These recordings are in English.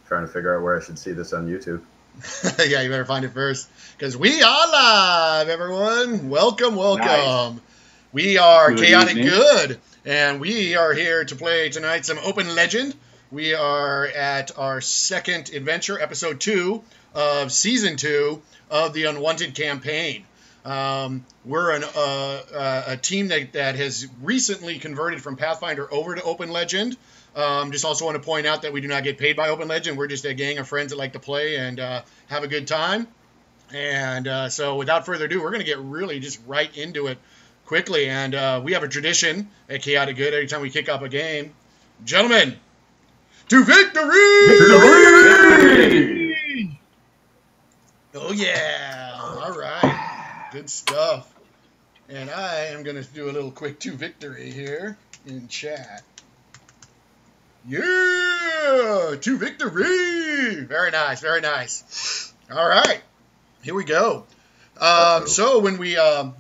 Trying to figure out where I should see this on YouTube. Yeah, you better find it first, because we are live, everyone. Welcome, welcome. Nice. We are Chaotic Good, and we are here to play tonight some Open Legend. We are at our second adventure, episode 2 of season 2 of the Unwanted Campaign. We're a team that has recently converted from Pathfinder over to Open Legend. Just also want to point out that we do not get paid by Open Legend. We're just a gang of friends that like to play and have a good time. And so without further ado, we're going to get really just right into it quickly. And we have a tradition at Chaotic Good every time we kick off a game. Gentlemen, to victory! Victory! Oh, yeah. All right. Good stuff. And I am going to do a little quick to victory here in chat. Yeah, to victory. Very nice, very nice. All right, here we go. So when we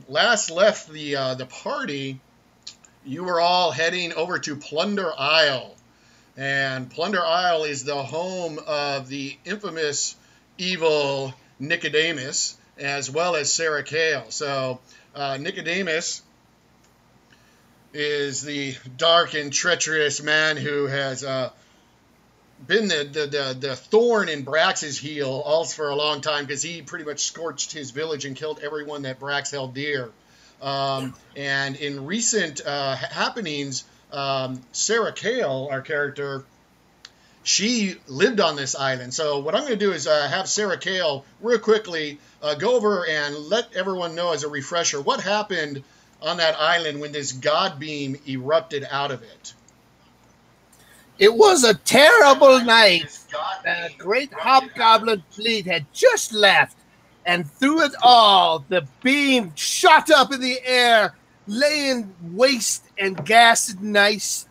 last left the party, you were all heading over to Plunder Isle. And Plunder Isle is the home of the infamous evil Nicodemus, as well as Sarah Kale. So Nicodemus is the dark and treacherous man who has been the thorn in Brax's heel all for a long time, because he pretty much scorched his village and killed everyone that Brax held dear. And in recent happenings, Sarah Kale, our character, she lived on this island. So what I'm going to do is have Sarah Kale real quickly go over and let everyone know as a refresher what happened on that island when this god beam erupted out of it. It was a terrible night. The great hobgoblin fleet had just left, and through it all, the beam shot up in the air, laying waste and gas. Nice,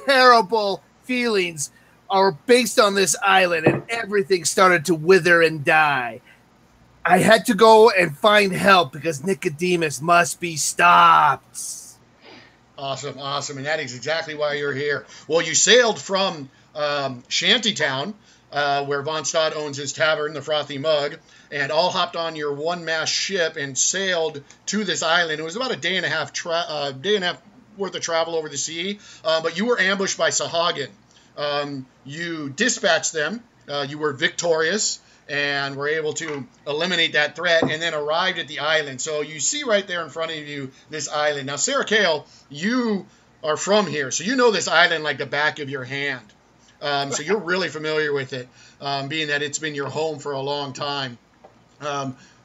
terrible feelings are based on this island, and everything started to wither and die. I had to go and find help because Nicodemus must be stopped. Awesome, awesome. And that is exactly why you're here. Well, you sailed from Shantytown, where Von Stad owns his tavern, the Frothy Mug, and all hopped on your one-mast ship and sailed to this island. It was about a day and a half worth of travel over the sea, but you were ambushed by Sahagin. You dispatched them. You were victorious, and were able to eliminate that threat, and then arrived at the island. So you see right there in front of you this island. Now, Sarah Kale, you are from here, so you know this island like the back of your hand. So you're really familiar with it, being that it's been your home for a long time.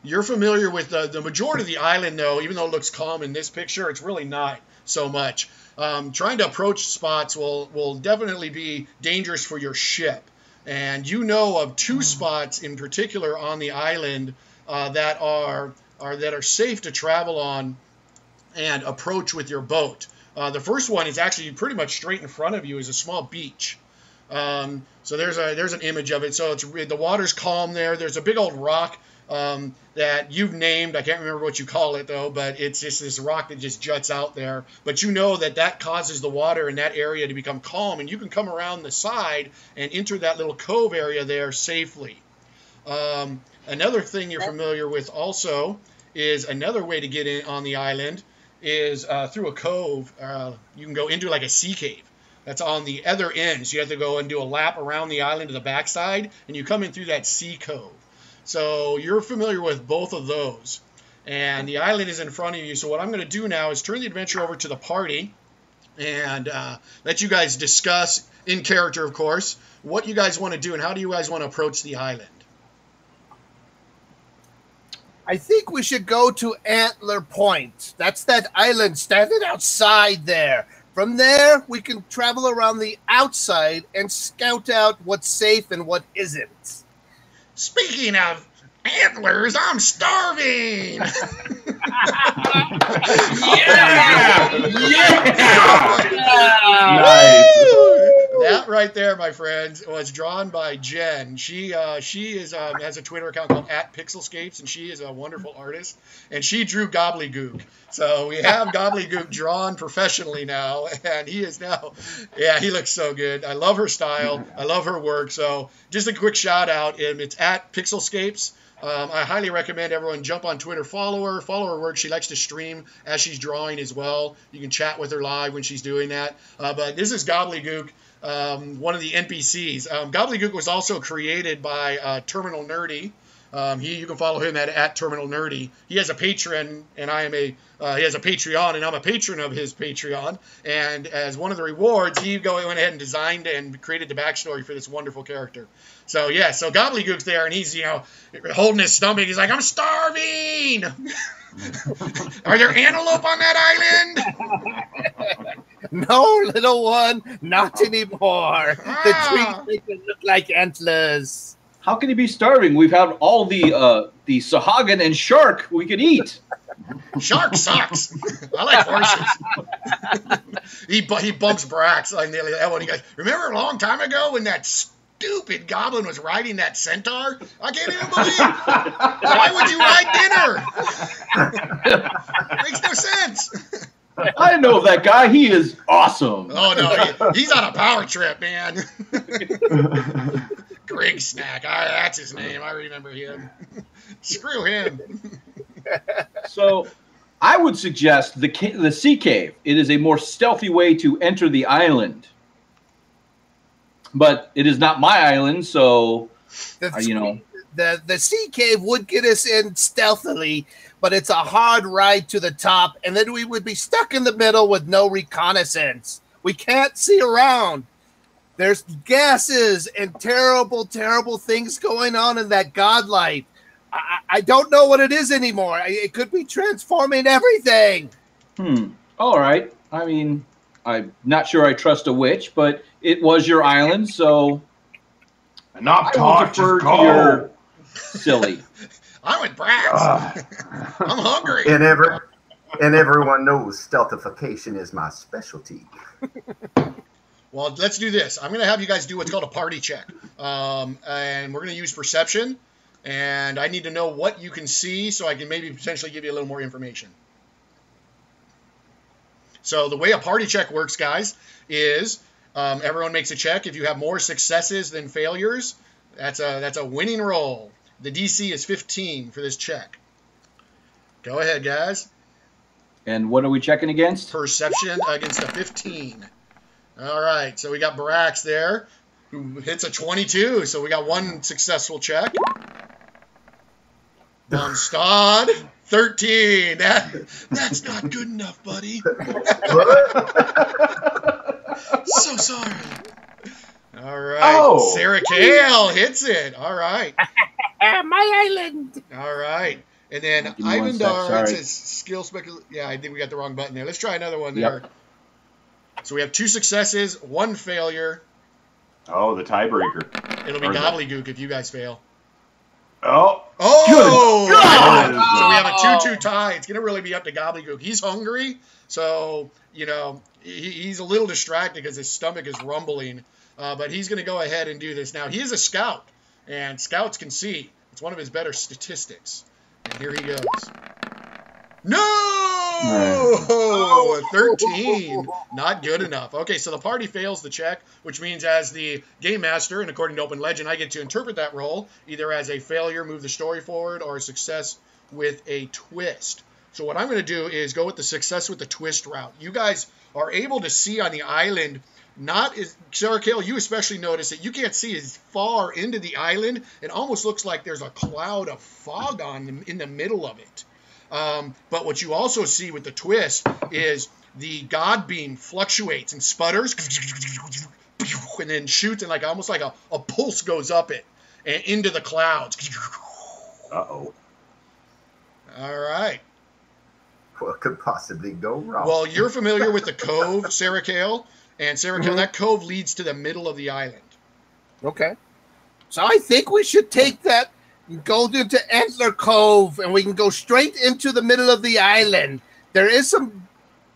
You're familiar with the majority of the island, though. Even though it looks calm in this picture, it's really not so much. Trying to approach spots will definitely be dangerous for your ship. And you know of 2 spots in particular on the island that are safe to travel on and approach with your boat. The first one is actually pretty much straight in front of you, is a small beach. So there's an image of it. So the water's calm there. There's a big old rock that you've named. I can't remember what you call it, though, but it's just this rock that just juts out there. But you know that causes the water in that area to become calm, and you can come around the side and enter that little cove area there safely. Another thing you're familiar with also is another way to get in on the island is through a cove. You can go into like a sea cave. That's on the other end. So you have to go and do a lap around the island to the backside, and you come in through that sea cove. So you're familiar with both of those. And the island is in front of you. So what I'm going to do now is turn the adventure over to the party and let you guys discuss, in character, of course, what you guys want to do and how do you guys want to approach the island. I think we should go to Antler Point. That's that island standing outside there. From there, we can travel around the outside and scout out what's safe and what isn't. Speaking of antlers, I'm starving! Yeah! Nice! That right there, my friends, was drawn by Jen. She is has a Twitter account called @Pixelscapes, and she is a wonderful artist. And she drew Gobbledygook. So we have Gobbledygook drawn professionally now, and he is now, yeah, he looks so good. I love her style. I love her work. So just a quick shout out. It's @Pixelscapes. I highly recommend everyone jump on Twitter, follow her work. She likes to stream as she's drawing as well. You can chat with her live when she's doing that. But this is Gobbledygook, one of the NPCs. Gobbledygook was also created by Terminal Nerdy. You can follow him at Terminal Nerdy. He has a Patreon, and he has a Patreon, and I'm a patron of his Patreon. And as one of the rewards, he went ahead and designed and created the backstory for this wonderful character. So yeah, so Gobbledygook's there, and he's holding his stomach. He's like, I'm starving. Are there antelope on that island? No, little one, not anymore. The trees make them look like antlers. How can he be starving? We've had all the Sahagin and shark we could eat. Shark sucks. I like horses. He bumps Brax on nearly that one. He goes, remember a long time ago when that stupid goblin was riding that centaur? I can't even believe it. Why would you ride dinner? Makes no sense. I know that guy. He is awesome. Oh, no. He's on a power trip, man. Greg Snack. That's his name. I remember him. Screw him. So I would suggest the sea cave. It is a more stealthy way to enter the island. But it is not my island, so, The sea cave would get us in stealthily, but it's a hard ride to the top, and then we would be stuck in the middle with no reconnaissance. We can't see around. There's gases and terrible, terrible things going on in that god light. I don't know what it is anymore. It could be transforming everything. All right. I mean, I'm not sure I trust a witch, but it was your island, so enough talk. Just go. Your silly. I went Brax. I'm hungry. And everyone knows stealthification is my specialty. Well, let's do this. I'm going to have you guys do what's called a party check. And we're going to use perception. And I need to know what you can see so I can maybe potentially give you a little more information. So the way a party check works, guys, is everyone makes a check. If you have more successes than failures, that's a winning roll. The DC is 15 for this check. Go ahead, guys. And what are we checking against? Perception against a 15. All right, so we got Brax there, who hits a 22, so we got one successful check. Stod, 13. That's not good enough, buddy. So sorry. All right, Sarah Kale hits it. All right. My island. All right. And then Ivandar, it says skill speculation. Yeah, I think we got the wrong button there. Let's try another one there. So we have 2 successes, 1 failure. Oh, the tiebreaker. It'll be Gobbledygook if you guys fail. Oh, good God. So we have a 2-2 tie. It's going to really be up to Gobbledygook. He's hungry, so, he's a little distracted because his stomach is rumbling. But he's going to go ahead and do this. Now, he is a scout, and scouts can see. It's one of his better statistics. And here he goes. No! 13. Not good enough. Okay, so the party fails the check, which means as the game master, and according to Open Legend, I get to interpret that roll either as a failure, move the story forward, or a success with a twist. So what I'm going to do is go with the success with the twist route. You guys are able to see on the island, not as Sarah Kale, you especially notice that you can't see as far into the island. It almost looks like there's a cloud of fog in the middle of it. But what you also see with the twist is the god beam fluctuates and sputters and then shoots, and almost like a pulse goes up it and into the clouds. Uh-oh. All right. What could possibly go wrong? Well, you're familiar with the cove, Sarah Kale, and Sarah Kale, that cove leads to the middle of the island. Okay. So I think we should take that, go into Antler Cove, and we can go straight into the middle of the island. There is some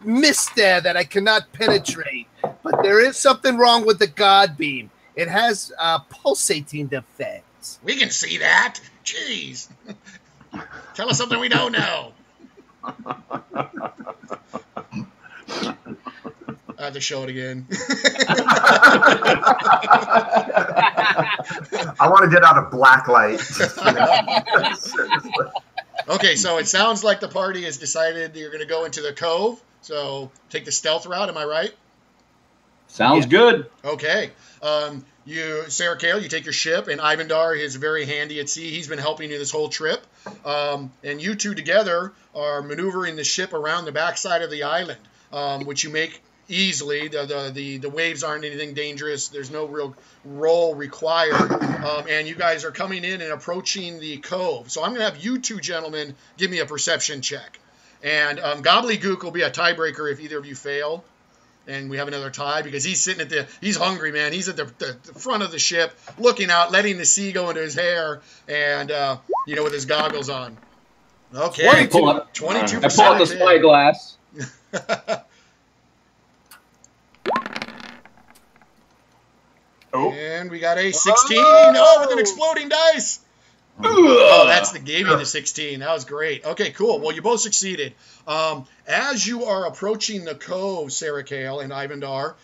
mist there that I cannot penetrate, But there is something wrong with the God beam. It has pulsating defects. We can see that. Jeez. Tell us something we don't know. I have to show it again. I want to get out of black light. Okay, so it sounds like the party has decided you're going to go into the cove. So take the stealth route. Am I right? Sounds good. Okay. Sarah Kale, you take your ship, and Ivandar is very handy at sea. He's been helping you this whole trip. And you two together are maneuvering the ship around the backside of the island, which you make easily. The waves aren't anything dangerous. There's no real roll required. And you guys are coming in and approaching the cove. So I'm going to have you two gentlemen give me a perception check. And Gobbledygook will be a tiebreaker if either of you fail. And we have another tie because he's sitting he's hungry, man. He's at the front of the ship, looking out, letting the sea go into his hair, and, with his goggles on. Okay. 22%. I pull out the spyglass. Oh. And we got a 16. Oh, with an exploding dice. Oh, that's gave me the 16. That was great. Okay, cool. Well, you both succeeded. As you are approaching the cove, Sarah Kale and Ivandar,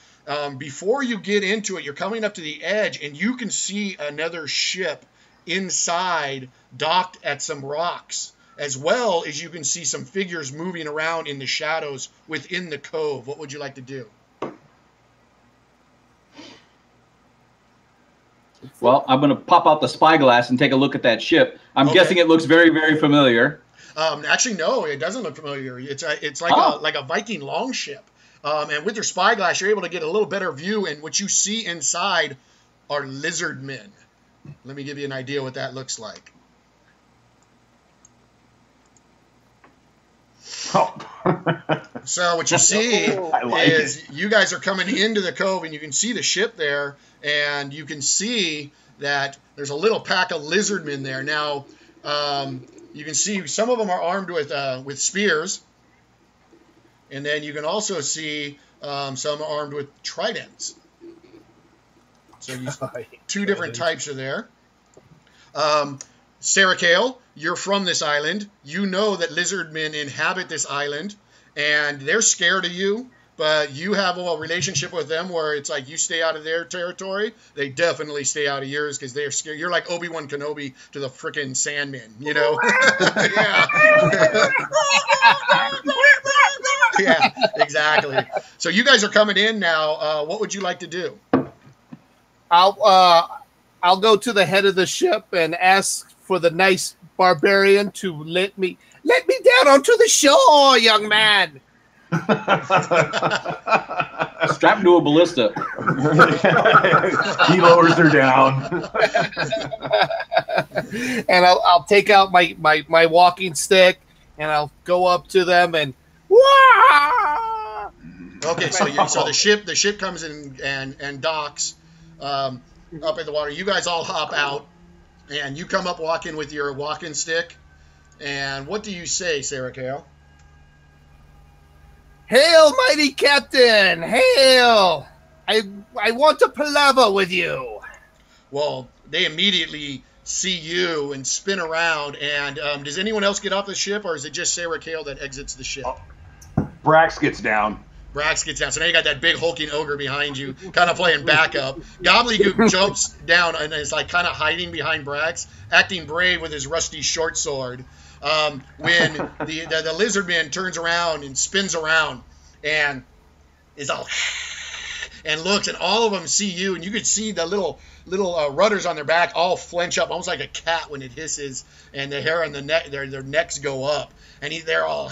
before you get into it, you're coming up to the edge, and you can see another ship inside, docked at some rocks, as well as you can see some figures moving around in the shadows within the cove. What would you like to do? Well, I'm going to pop out the spyglass and take a look at that ship. I'm guessing it looks very, very familiar. Actually, no, it doesn't look familiar. It's like a Viking longship. And with your spyglass, you're able to get a little better view, and what you see inside are lizardmen. Let me give you an idea what that looks like. Oh. So what you see is you guys are coming into the cove, and you can see the ship there, and you can see that there's a little pack of lizardmen there. Now, you can see some of them are armed with spears, and then you can also see some armed with tridents. So two different types are there. Sarah Kale, you're from this island. You know that lizardmen inhabit this island, and they're scared of you, but you have a relationship with them where it's like you stay out of their territory. They definitely stay out of yours because they're scared. You're like Obi-Wan Kenobi to the frickin' Sandmen, you know? Yeah. Yeah, exactly. So you guys are coming in now. What would you like to do? I'll go to the head of the ship and ask for the nice barbarian to let me down onto the shore, young man. Strap him to a ballista. He lowers her down. And I'll take out my walking stick, and I'll go up to them and wah! Okay, so the ship comes in and docks up in the water. You guys all hop out, and you come up walking with your walking stick. And what do you say, Sarah Kale? Hail, mighty captain! Hail! I want to palaver with you. Well, they immediately see you and spin around. And does anyone else get off the ship, or is it just Sarah Kale that exits the ship? Brax gets down. Brax gets down. So now you got that big hulking ogre behind you, kind of playing backup. Gobbledygook jumps down and is like kind of hiding behind Brax, acting brave with his rusty short sword. When the lizardman turns around and spins around and is all and looks, and all of them see you, and you could see the little rudders on their back all flinch up, almost like a cat when it hisses, and the hair on the neck, their necks go up, and they're all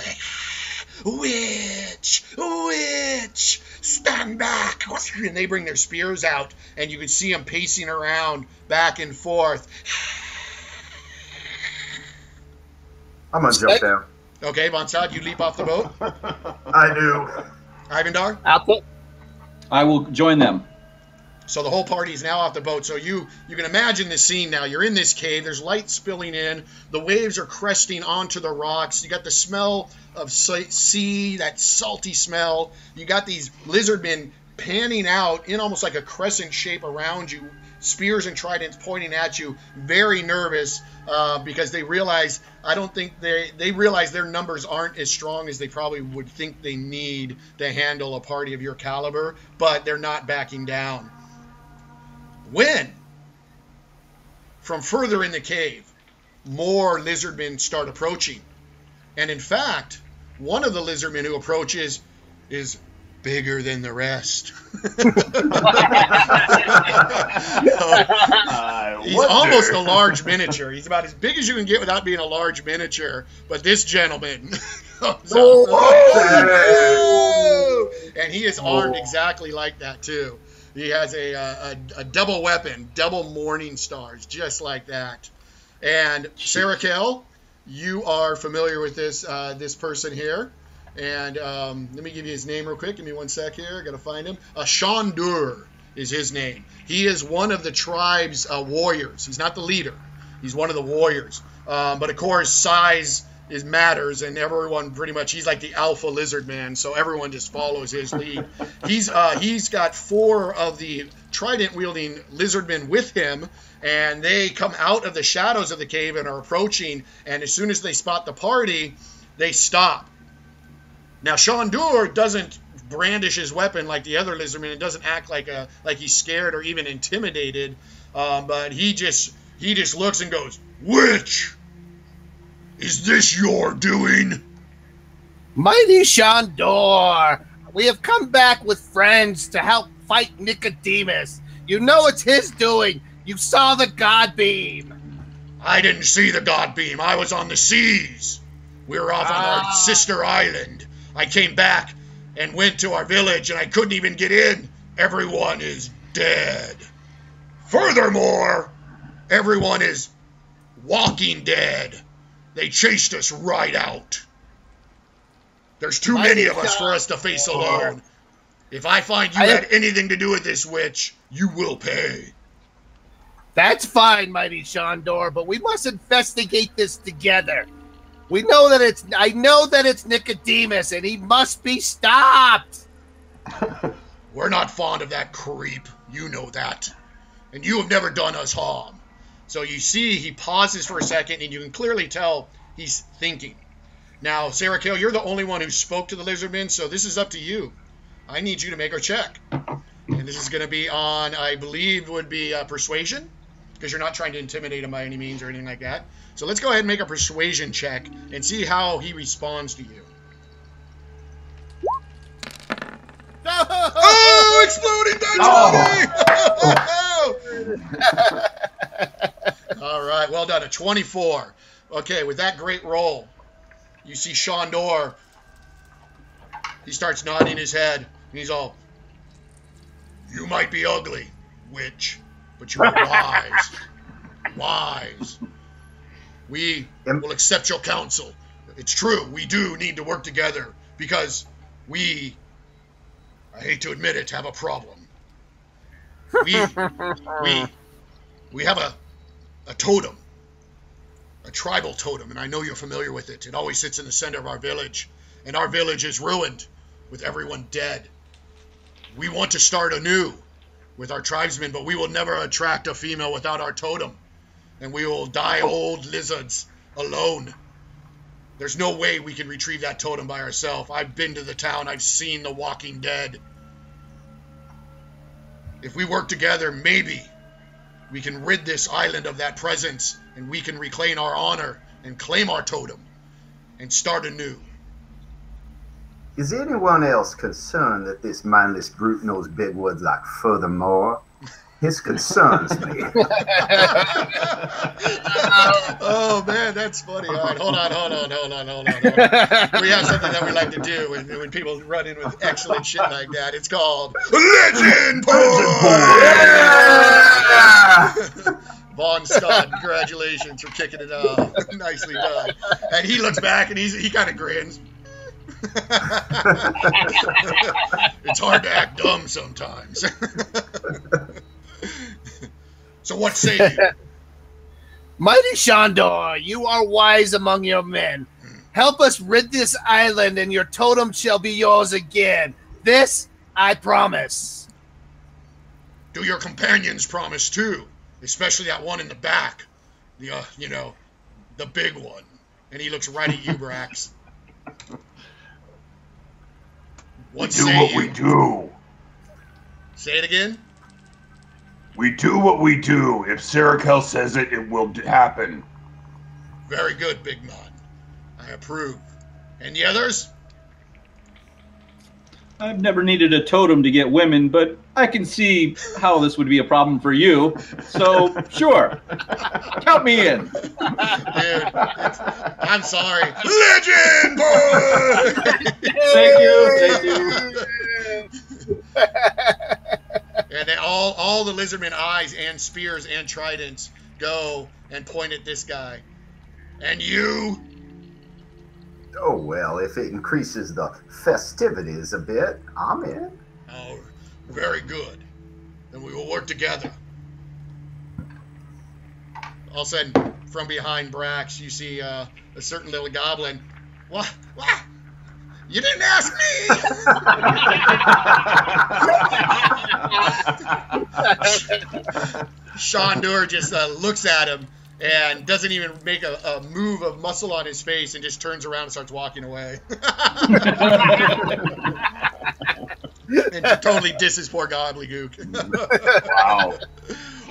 witch, stand back, and they bring their spears out, and you can see them pacing around back and forth. I'm gonna jump down. Okay, Von Saad, you leap off the boat. I do. Ivandar? I will join them. So the whole party is now off the boat. So you can imagine the scene now. You're in this cave. There's light spilling in. The waves are cresting onto the rocks. You got the smell of sea, that salty smell. You got these lizardmen panning out in almost like a crescent shape around you, spears and tridents pointing at you, very nervous because they realize, they realize their numbers aren't as strong as they probably would think they need to handle a party of your caliber, but they're not backing down. When, from further in the cave, more lizardmen start approaching. And in fact, one of the lizardmen who approaches is bigger than the rest. He's almost a large miniature. He's about as big as you can get without being a large miniature. But this gentleman comes and he is armed exactly like that too. He has a double weapon, double morning stars, just like that. And Sarah Kell, you are familiar with this person here. And let me give you his name real quick. Give me 1 sec here. I got to find him. Shandur is his name. He is one of the tribe's warriors. He's not the leader. He's one of the warriors. But of course, size matters, and everyone pretty much, he's like the alpha lizard man, so everyone just follows his lead. He's got 4 of the trident-wielding lizardmen with him, and they come out of the shadows of the cave and are approaching, and as soon as they spot the party, they stop. Now, Shandur doesn't brandish his weapon like the other lizardmen. It doesn't act like he's scared or even intimidated, but he just looks and goes, "Witch! Is this your doing?" Mighty Shandur, we have come back with friends to help fight Nicodemus. You know it's his doing. You saw the God Beam. I didn't see the God Beam. I was on the seas. We were off on our sister island. I came back and went to our village, and I couldn't even get in. Everyone is dead. Furthermore, everyone is walking dead. They chased us right out. There's too many of us for us to face alone. If I find you had anything to do with this witch, you will pay. That's fine, Mighty Shandur, but we must investigate this together. I know that it's Nicodemus, and he must be stopped. We're not fond of that creep. You know that. And you have never done us harm. So you see, he pauses for a second, and you can clearly tell he's thinking. Now, Sarah Kale, you're the only one who spoke to the lizardmen, so this is up to you. I need you to make a check. And this is going to be on, I believe, would be persuasion, because you're not trying to intimidate him by any means or anything like that. So let's go ahead and make a persuasion check and see how he responds to you. Oh, exploding Dutch! All right, well done. A 24. Okay, with that great roll, you see Shandur. He starts nodding his head, and he's all, "You might be ugly, witch, but you are wise. Wise. We will accept your counsel. It's true, we do need to work together because we, I hate to admit it, have a problem. We have a totem, a tribal totem, and I know you're familiar with it. It always sits in the center of our village, and our village is ruined with everyone dead. We want to start anew with our tribesmen, but we will never attract a female without our totem, and we will die old lizards alone. There's no way we can retrieve that totem by ourselves. I've been to the town. I've seen the walking dead. If we work together, maybe we can rid this island of that presence, and we can reclaim our honor and claim our totem and start anew." Is anyone else concerned that this mindless brute knows big words like furthermore? His concerns me. Oh, man, that's funny. All right, hold on. We have something that we like to do when people run in with excellent shit like that. It's called Legend Point! Von Scott, congratulations for kicking it off. Nicely done. And he looks back and he kind of grins. It's hard to act dumb sometimes. So what say you? Mighty Shandur, you are wise among your men. Help us rid this island, and your totem shall be yours again. This I promise. Do your companions promise too? Especially that one in the back. The, the big one. And he looks right at you, Brax. What do what we do. Say it again. We do what we do. If Sarakel says it, it will happen. Very good, Big Man. I approve. And the others? I've never needed a totem to get women, but I can see how this would be a problem for you. So, sure. Count me in. Dude, I'm sorry. Legend boy! Thank you. And then all the lizardmen eyes and spears and tridents go and point at this guy. And you? Oh, well, if it increases the festivities a bit, I'm in. Oh, very good. Then we will work together. All of a sudden, from behind Brax, you see a certain little goblin. What? You didn't ask me! Shandur just looks at him and doesn't even make a move of muscle on his face and just turns around and starts walking away. And totally disses poor gobbledygook. Wow.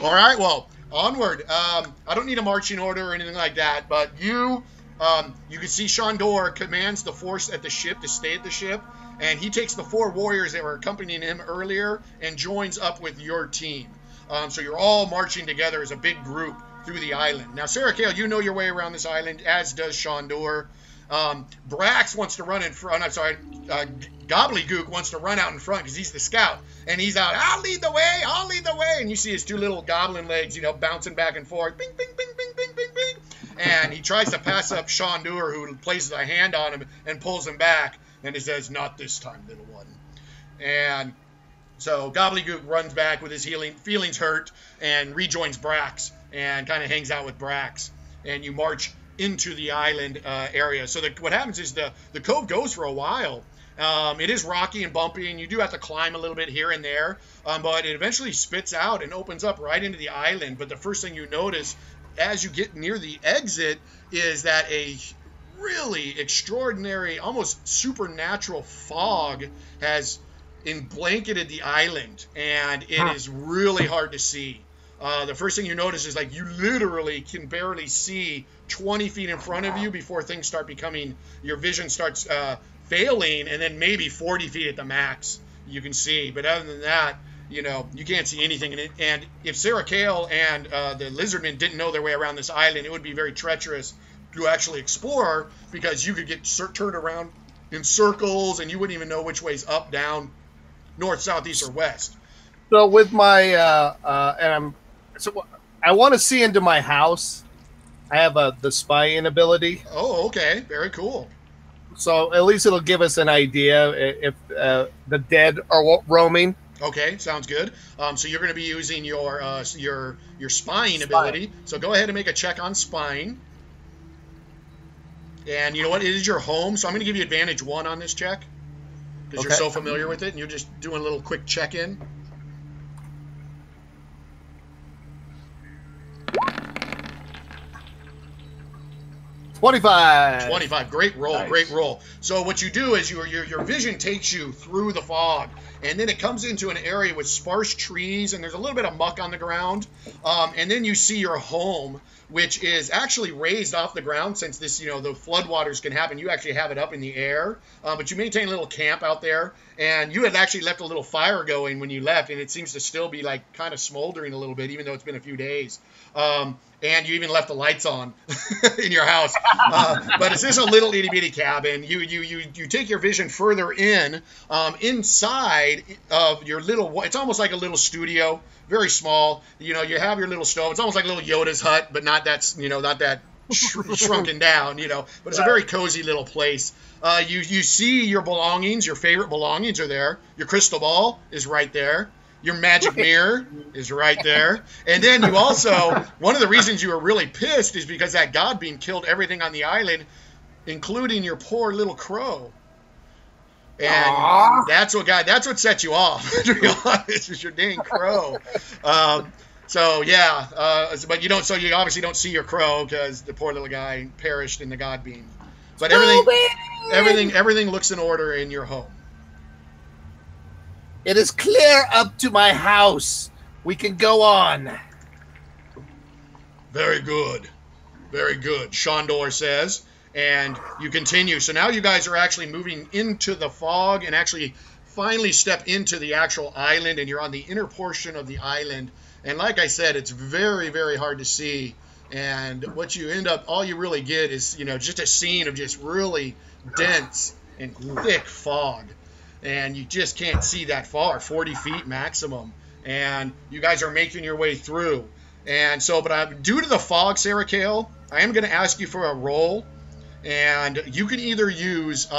All right, well, onward. I don't need a marching order or anything like that, but you can see Shandor commands the force at the ship to stay at the ship, and he takes the 4 warriors that were accompanying him earlier and joins up with your team. So you're all marching together as a big group through the island. Now, Sarah Kale, you know your way around this island, as does Shandor. Brax wants to run in front. I'm sorry, Gobbledygook wants to run out in front because he's the scout, and he's out. I'll lead the way. And you see his 2 little goblin legs, bouncing back and forth. Bing, bing, bing, bing, bing, bing, bing. And he tries to pass up Shandur, who places a hand on him and pulls him back, and he says, "Not this time, little one." And so Gobbledygook runs back with his feelings hurt and rejoins Brax and kind of hangs out with Brax. And you march into the island area. So what happens is the cove goes for a while. It is rocky and bumpy, and you do have to climb a little bit here and there, but it eventually spits out and opens up right into the island. But the first thing you notice as you get near the exit is that a really extraordinary, almost supernatural fog has blanketed the island, and it is really hard to see. The first thing you notice is you literally can barely see 20 feet in front of you before things start becoming, your vision starts failing, and then maybe 40 feet at the max you can see. But other than that, you can't see anything. And if Sarah Kale and the lizardmen didn't know their way around this island, it would be very treacherous to actually explore, because you could get turned around in circles and you wouldn't even know which way's up, down, north, south, east, or west. So with my I want to see into my house. I have the spying ability. Oh, okay, very cool. So at least it'll give us an idea if the dead are roaming. Okay, sounds good. So you're going to be using your spying ability. So go ahead and make a check on spying. And you know what? It is your home, so I'm going to give you advantage 1 on this check because you're so familiar with it, and you're just doing a little quick check-in. 25. Great roll. Nice. Great roll. So what you do is your vision takes you through the fog, and then it comes into an area with sparse trees, and there's a little bit of muck on the ground. And then you see your home, which is actually raised off the ground, since this, the floodwaters can happen. You actually have it up in the air, but you maintain a little camp out there, and you had actually left a little fire going when you left, and it seems to still be kind of smoldering a little bit, even though it's been a few days. And you even left the lights on in your house. But it's just a little itty bitty cabin. You take your vision further in, inside of your little, it's almost like a little studio, very small. You have your little stove. It's almost like a little Yoda's hut, but not that, not that shrunken down, but it's a very cozy little place. You see your belongings, your favorite belongings are there. Your crystal ball is right there. Your magic mirror is right there. And then you also, one of the reasons you were really pissed is because that godbeam killed everything on the island, including your poor little crow. And that's what set you off, to be honest, is your dang crow. So yeah, but you obviously don't see your crow because the poor little guy perished in the god beam. But everything looks in order in your home. It is clear up to my house. We can go on. Very good. Very good, Shondor says. And you continue. So now you guys are actually moving into the fog and actually finally step into the actual island, and you're on the inner portion of the island. And like I said, it's very, very hard to see. And what you all you really get is, just a scene of just really dense and thick fog. And you just can't see that far, 40 feet maximum. And you guys are making your way through. And so, but due to the fog, Sarah Kale, I am going to ask you for a roll. And you can either use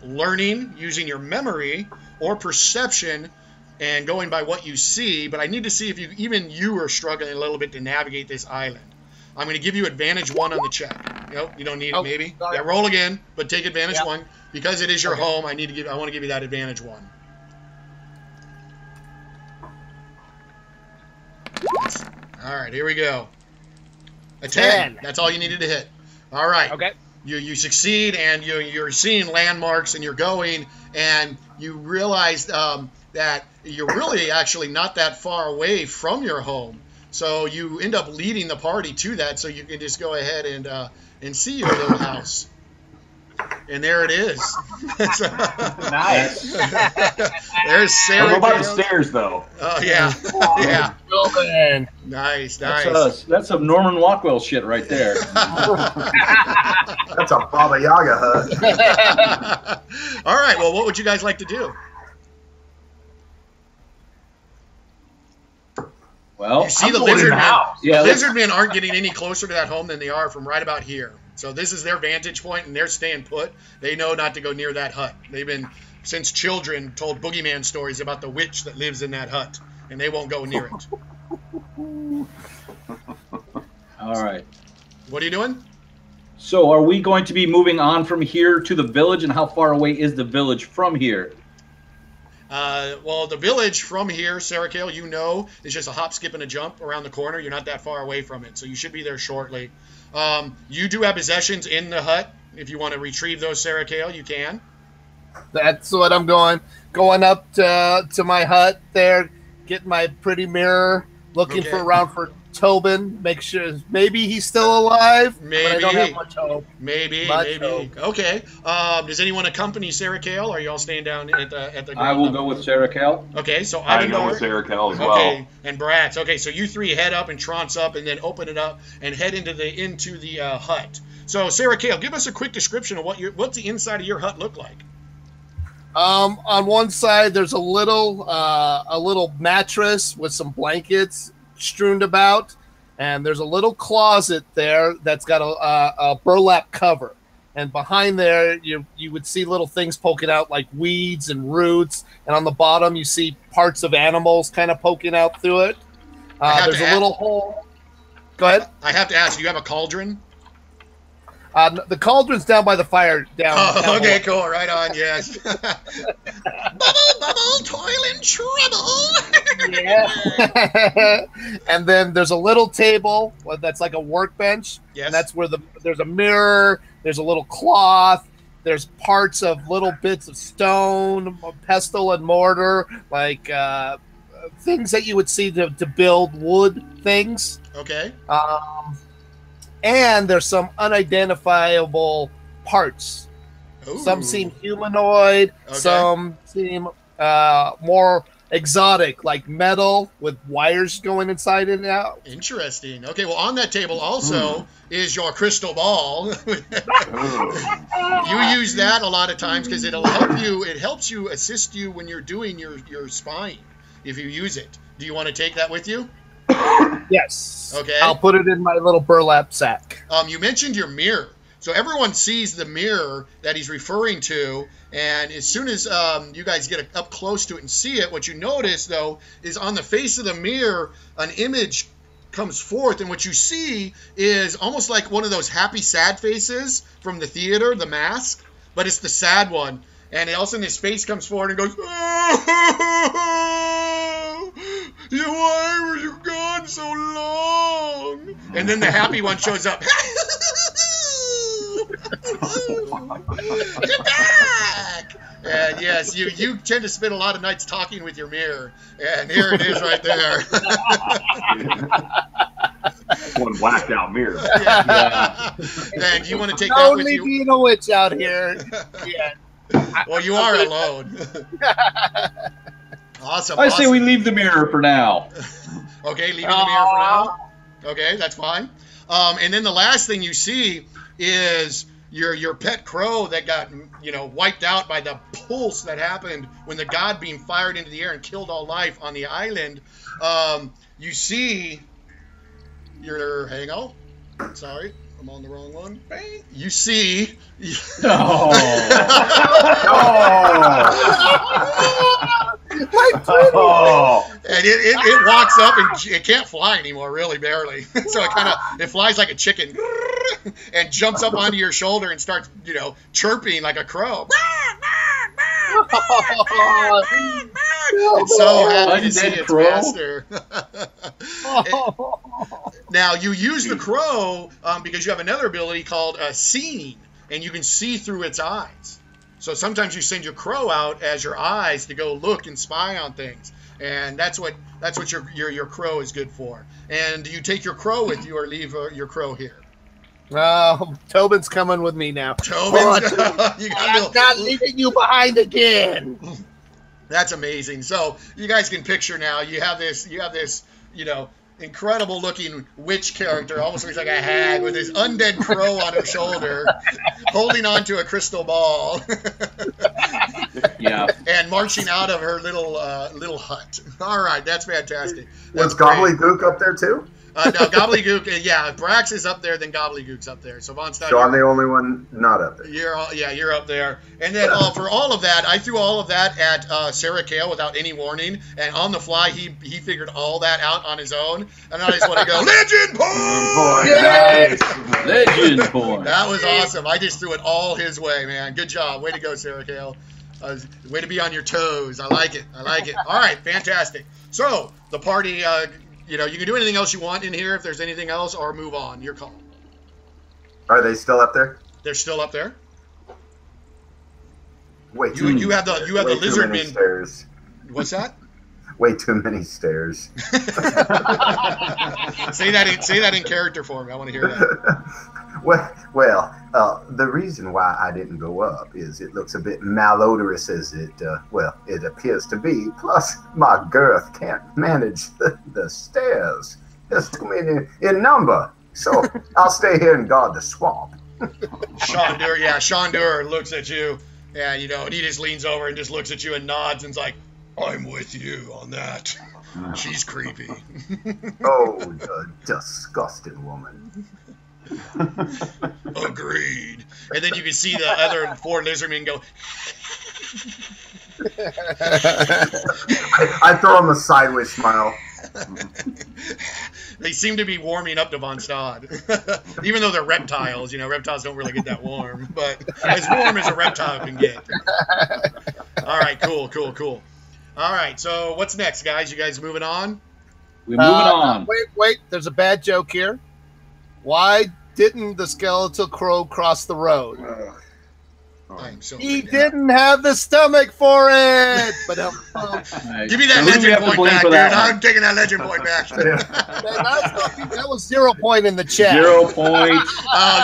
learning, using your memory, or perception, and going by what you see. But I need to see if you are struggling a little bit to navigate this island. I'm going to give you advantage 1 on the check. You don't need it, maybe. Sorry. Yeah, roll again, but take advantage 1 because it is your home. I want to give you that advantage 1. All right, here we go. A 10. That's all you needed to hit. All right. Okay. You succeed, and you're seeing landmarks, and you're going, and you realize that you're really actually not that far away from your home. So you end up leading the party to that, so you can just go ahead and see your little house. And there it is. Nice. There's Sarah. What about the stairs, though? Oh, yeah. Yeah. Man. Nice. That's some Norman Rockwell shit right there. That's a Baba Yaga hut. All right. Well, what would you guys like to do? Well, You see the lizardmen aren't getting any closer to that home than they are from right about here. So this is their vantage point, and they're staying put. They know not to go near that hut. They've been, since children, told boogeyman stories about the witch that lives in that hut, and they won't go near it. all right. What are you doing? So are we going to be moving on from here to the village, and how far away is the village from here? Well, the village from here, Sarah Kale, is just a hop, skip, and a jump around the corner. You're not that far away from it, so you should be there shortly. You do have possessions in the hut. If you want to retrieve those, Sarah Kale, you can. That's what I'm going up to my hut there, getting my pretty mirror, looking around for Tobin, make sure maybe he's still alive. Maybe. But I don't have much hope. Maybe. Hope. Okay. Does anyone accompany Sarah Kale? Or are you all staying down at the I will go with Sarah Kale. Okay, so I go with Sarah Kale as well. Okay, and Bratz. Okay, so you three head up and trance up, and then open it up and head into the hut. So Sarah Kale, give us a quick description of what's the inside of your hut look like. On one side, there's a little mattress with some blankets strewn about, and there's a little closet there that's got a burlap cover. And behind there, you would see little things poking out like weeds and roots. And on the bottom, you see parts of animals kind of poking out through it. There's a little hole. Go ahead. I have to ask, you have a cauldron? The cauldron's down by the fire. Down okay, cool. Right on, yes. Bubble, toil and trouble. Yeah. And then there's a little table that's like a workbench. Yes. And that's where there's a mirror, there's a little cloth, there's parts of little bits of stone, pestle and mortar, like things that you would see to build wood things. Okay. And there's some unidentifiable parts. Ooh. Some seem humanoid. Okay. Some seem more exotic, like metal with wires going inside and out. Interesting. Okay, well, on that table also is your crystal ball. You use that a lot of times because it'll help you. It helps you, assist you when you're doing your spying. If you use it, do you want to take that with you? Yes. Okay. I'll put it in my little burlap sack. You mentioned your mirror. So everyone sees the mirror that he's referring to, and as soon as you guys get up close to it and see it, what you notice, though, is on the face of the mirror, an image comes forth, and what you see is almost like one of those happy, sad faces from the theater, The Mask, but it's the sad one. And all of a sudden his face comes forward and goes, why were you gone so long? And then the happy one shows up. You're back! And yes, you tend to spend a lot of nights talking with your mirror. And here it is right there. One whacked out mirror. Yeah. And you want to take that with you? Only being a witch out here. Yeah. Well, you are alone. Awesome. I say we leave the mirror for now. Okay, leaving the mirror for now. Okay, that's fine. And then the last thing you see is your pet crow that got wiped out by the pulse that happened when the god beam fired into the air and killed all life on the island. You see your hang on. Sorry, I'm on the wrong one. Bang. You see. No. And it walks up and it can't fly anymore, really, barely. So it flies like a chicken and jumps up onto your shoulder and starts, chirping like a crow. It's so happy to see its master. Now, you use the crow because you have another ability called seeing, and you can see through its eyes. So sometimes you send your crow out as your eyes to go look and spy on things, and that's what your crow is good for. And do you take your crow with you or leave your crow here? Tobin's coming with me now. Tobin, I'm not leaving you behind again. That's amazing. So you guys can picture now. You have this, incredible looking witch character, almost looks like a hag with his undead crow on her shoulder, holding on to a crystal ball. Yeah. And marching out of her little hut. All right, that's fantastic. Was Gobbledygook up there too? No, Gobbledygook, if Brax is up there, then Gobbledygook's up there. So Von Stein, So I'm the only one not up there. You're up there. And then for all of that, I threw all of that at Sarah Kale without any warning, and on the fly, he figured all that out on his own. And I just want to go, Legend Point! Legend Point! That was awesome. I just threw it all his way, man. Good job. Way to go, Sarah Kale. Way to be on your toes. I like it. All right, fantastic. So the party... you can do anything else you want in here if there's anything else, or move on. Your call. Are they still up there? They're still up there. Wait, You have the lizardmen. Stairs. What's that? Way too many stairs. Say that in character for me. I want to hear that. Well, the reason why I didn't go up is it looks a bit malodorous as it appears to be. Plus, my girth can't manage the stairs. There's too many in number. So I'll stay here and guard the swamp. Shondur looks at you, and and he just leans over and just looks at you and nods and's like, I'm with you on that. She's creepy. Oh, the disgusting woman. Agreed. And then you can see the other 4 lizardmen go. I throw him a sideways smile. They seem to be warming up to Von Stad. Even though they're reptiles, reptiles don't really get that warm, but as warm as a reptile can get. All right, cool. All right, so what's next, guys? You guys moving on? We're moving on. Wait, there's a bad joke here. Why didn't the skeletal crow cross the road? He didn't have the stomach for it. But give me that legend point back, dude. I'm taking that legend point back. That was 0 point in the chat. 0 point.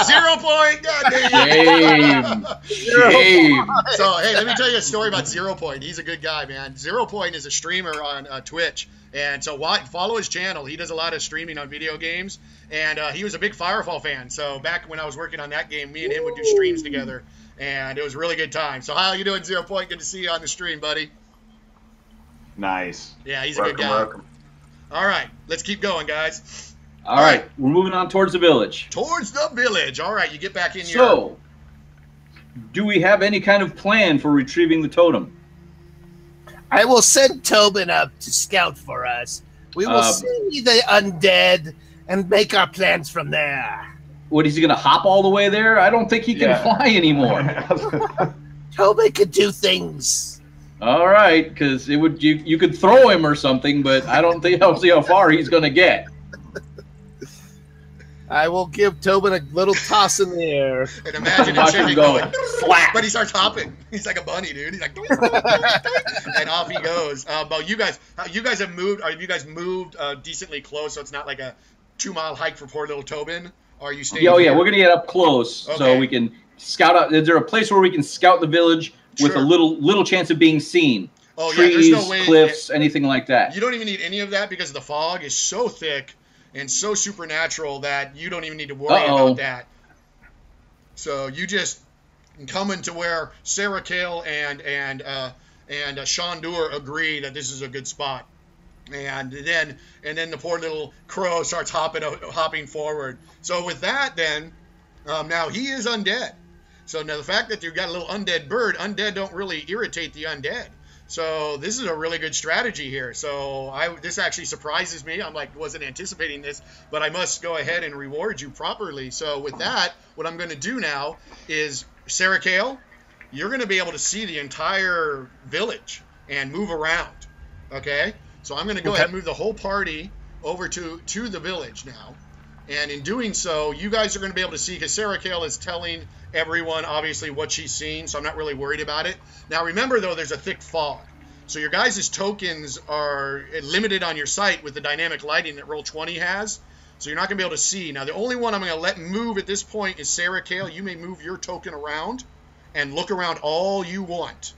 0 point. God damn. Shame. So hey, let me tell you a story about 0 point. He's a good guy, man. 0 point is a streamer on Twitch. And so follow his channel. He does a lot of streaming on video games. And he was a big Firefall fan. So back when I was working on that game, me and him would do streams together. And it was a really good time. So how you doing, 0 point? Good to see you on the stream, buddy. Nice. Yeah, he's a good guy. Welcome. All right, let's keep going, guys. All right, we're moving on towards the village. Towards the village. All right, you get back in your... So, do we have any kind of plan for retrieving the totem? I will send Tobin up to scout for us. We will see the undead and make our plans from there. What, is he going to hop all the way there? I don't think he can fly anymore. Tobin could do things. All right, because you could throw him or something, but I don't see how far he's going to get. I will give Tobin a little toss in the air. And imagine a Watch him chicken go. going, Slap. but he starts hopping. He's like a bunny, dude. He's like, and off he goes. But you guys have moved. Have you guys moved decently close, so it's not like a 2-mile hike for poor little Tobin? Or are you staying? Oh yeah, here? we're going to get up close so we can scout out. Is there a place where we can scout the village with a little chance of being seen? Oh Trees, yeah, there's no way. cliffs, anything like that. You don't even need any of that because the fog is so thick and so supernatural that you don't even need to worry about that. So you just come into where Sarah Kale and Shandur agree that this is a good spot, and then the poor little crow starts hopping forward. So with that, then now he is undead. So now the fact that you've got a little undead bird, undead don't really irritate the undead. So this is a really good strategy here. So this actually surprises me. I'm like, wasn't anticipating this, but I must go ahead and reward you properly. So with that, what I'm going to do now is, Sarah Kale, you're going to be able to see the entire village and move around. Okay? So I'm going to go ahead and move the whole party over to the village now. And in doing so, you guys are going to be able to see, because Sarah Kale is telling everyone, obviously, what she's seen, so I'm not really worried about it. Now, remember, though, there's a thick fog. So your guys' tokens are limited on your site with the dynamic lighting that Roll20 has, so you're not going to be able to see. Now, the only one I'm going to let move at this point is Sarah Kale. You may move your token around and look around all you want,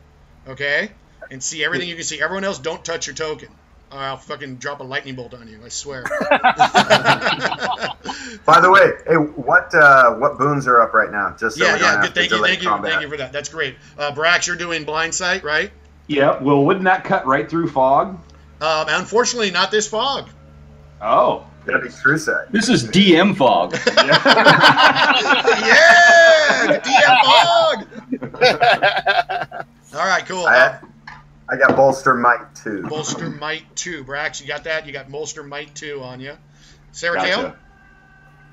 okay? And see everything you can see. Everyone else, don't touch your token. I'll fucking drop a lightning bolt on you, I swear. By the way, hey, what boons are up right now? Just so we don't have to delay combat. Thank you for that. That's great. Brax, you're doing blind sight, right? Yeah. Well, wouldn't that cut right through fog? Unfortunately, not this fog. Oh. That'd be true sight. This is DM fog. Yeah, DM fog. All right, cool. I got Bolster Might 2. Bolster Might 2. Brax, you got that? You got Bolster Might 2 on you. Sarah Kale?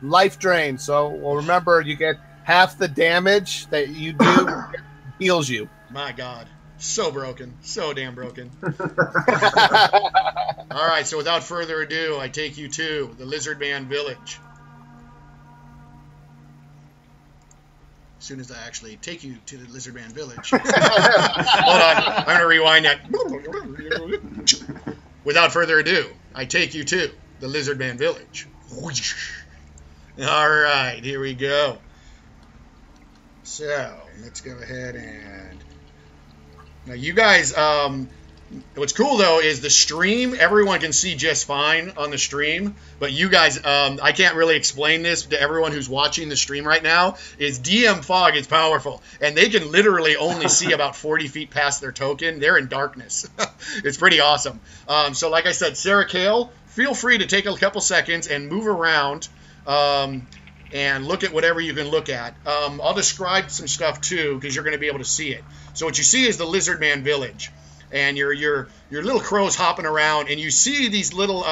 Life drain. So, well, remember, you get half the damage that you do heals you. My God. So broken. So damn broken. All right, so without further ado, I take you to the Lizardman Village. As soon as I actually take you to the Lizardman Village. Hold on, I'm going to rewind that. Without further ado, I take you to the Lizardman Village. All right, here we go. So, let's go ahead and... Now, you guys... what's cool, though, is the stream, everyone can see just fine on the stream, but you guys, I can't really explain this to everyone who's watching the stream right now, is DM Fog is powerful, and they can literally only see about 40 feet past their token. They're in darkness. It's pretty awesome. So like I said, Sarah Kale, feel free to take a couple seconds and move around and look at whatever you can look at. I'll describe some stuff, too, because you're going to be able to see it. So what you see is the Lizardman Village. And your little crows hopping around, and you see these little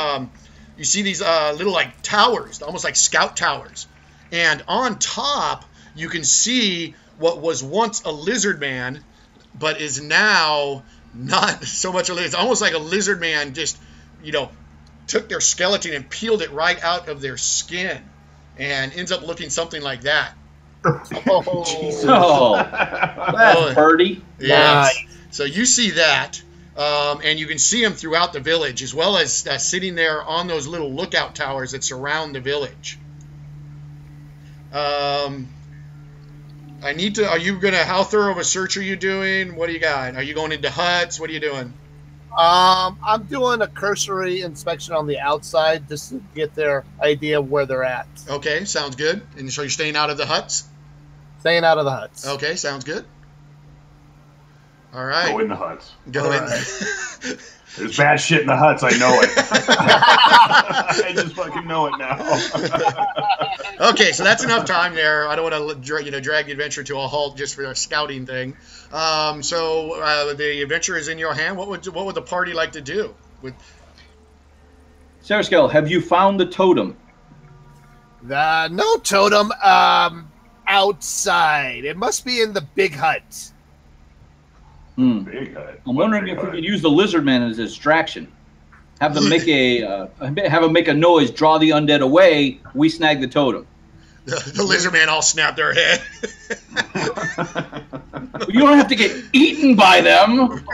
little like towers, almost like scout towers. And on top, you can see what was once a lizard man, but is now not so much a lizard. It's almost like a lizard man just, took their skeleton and peeled it right out of their skin, and ends up looking something like that. Oh, Jesus. Oh, that's pretty. Yes. Nice. So you see that, and you can see them throughout the village, as well as sitting there on those little lookout towers that surround the village. Are you going to, how thorough of a search are you doing? What do you got? Are you going into huts? What are you doing? I'm doing a cursory inspection on the outside just to get their idea of where they're at. Okay, sounds good. And so you're staying out of the huts? Staying out of the huts. Okay, sounds good. All right. Go in the huts. Go in. Right. There's bad shit in the huts. I know it. I just fucking know it now. Okay, so that's enough time there. I don't want to drag the adventure to a halt just for a scouting thing. So the adventure is in your hand. What would the party like to do? Sarah Kale, have you found the totem? No totem. Outside. It must be in the big hut. Big hut. I'm wondering if we could use the lizardmen as a distraction. Have them make a noise, draw the undead away. We snag the totem. The lizardmen all snap their head. You don't have to get eaten by them.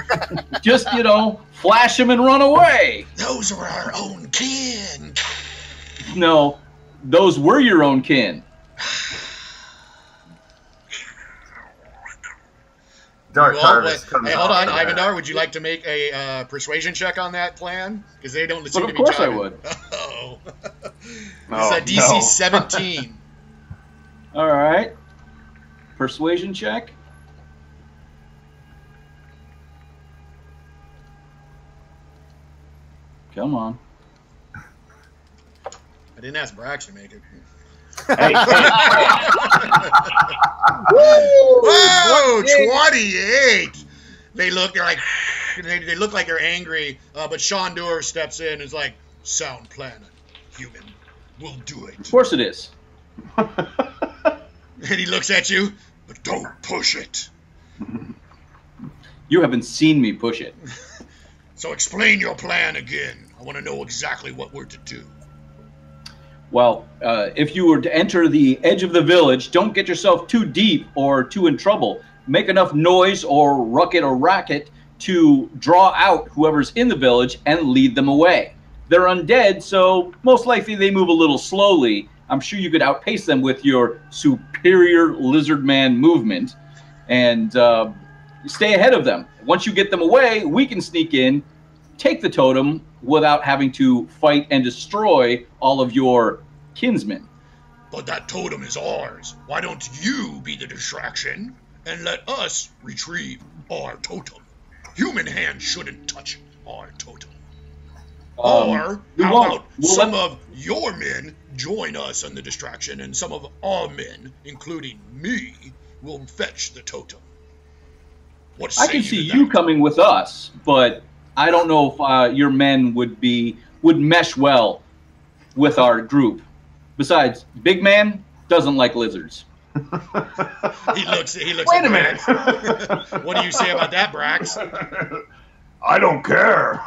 Just, flash them and run away. Those were our own kin. No, those were your own kin. Dark Harvest comes Hey, hold on, after that. Ivandar, would you like to make a persuasion check on that plan? Because they don't seem to be Of course I jiving. would. Oh. Oh, It's a DC no. 17. All right. Persuasion check. Come on. I didn't ask Brax to make it. Hey, Whoa, 28. They look like they're angry, but Sean Doer steps in and is like, sound plan, human. We'll do it. Of course it is. And he looks at you, but don't push it. You haven't seen me push it. So explain your plan again. I want to know exactly what we're to do. Well, if you were to enter the edge of the village, don't get yourself too deep or too in trouble. Make enough noise or ruckus or racket to draw out whoever's in the village and lead them away. They're undead, so most likely they move a little slowly. I'm sure you could outpace them with your superior lizard man movement and stay ahead of them. Once you get them away, we can sneak in, take the totem without having to fight and destroy all of your kinsmen. But that totem is ours. Why don't you be the distraction and let us retrieve our totem? Human hands shouldn't touch our totem. Or how about some of your men join us in the distraction and some of our men, including me, will fetch the totem? What say I can you see to you that? coming with us, but I don't know if your men would mesh well with our group. Besides, Big Man doesn't like lizards. He looks Wait at a minute. Brax. What do you say about that, Brax? I don't care.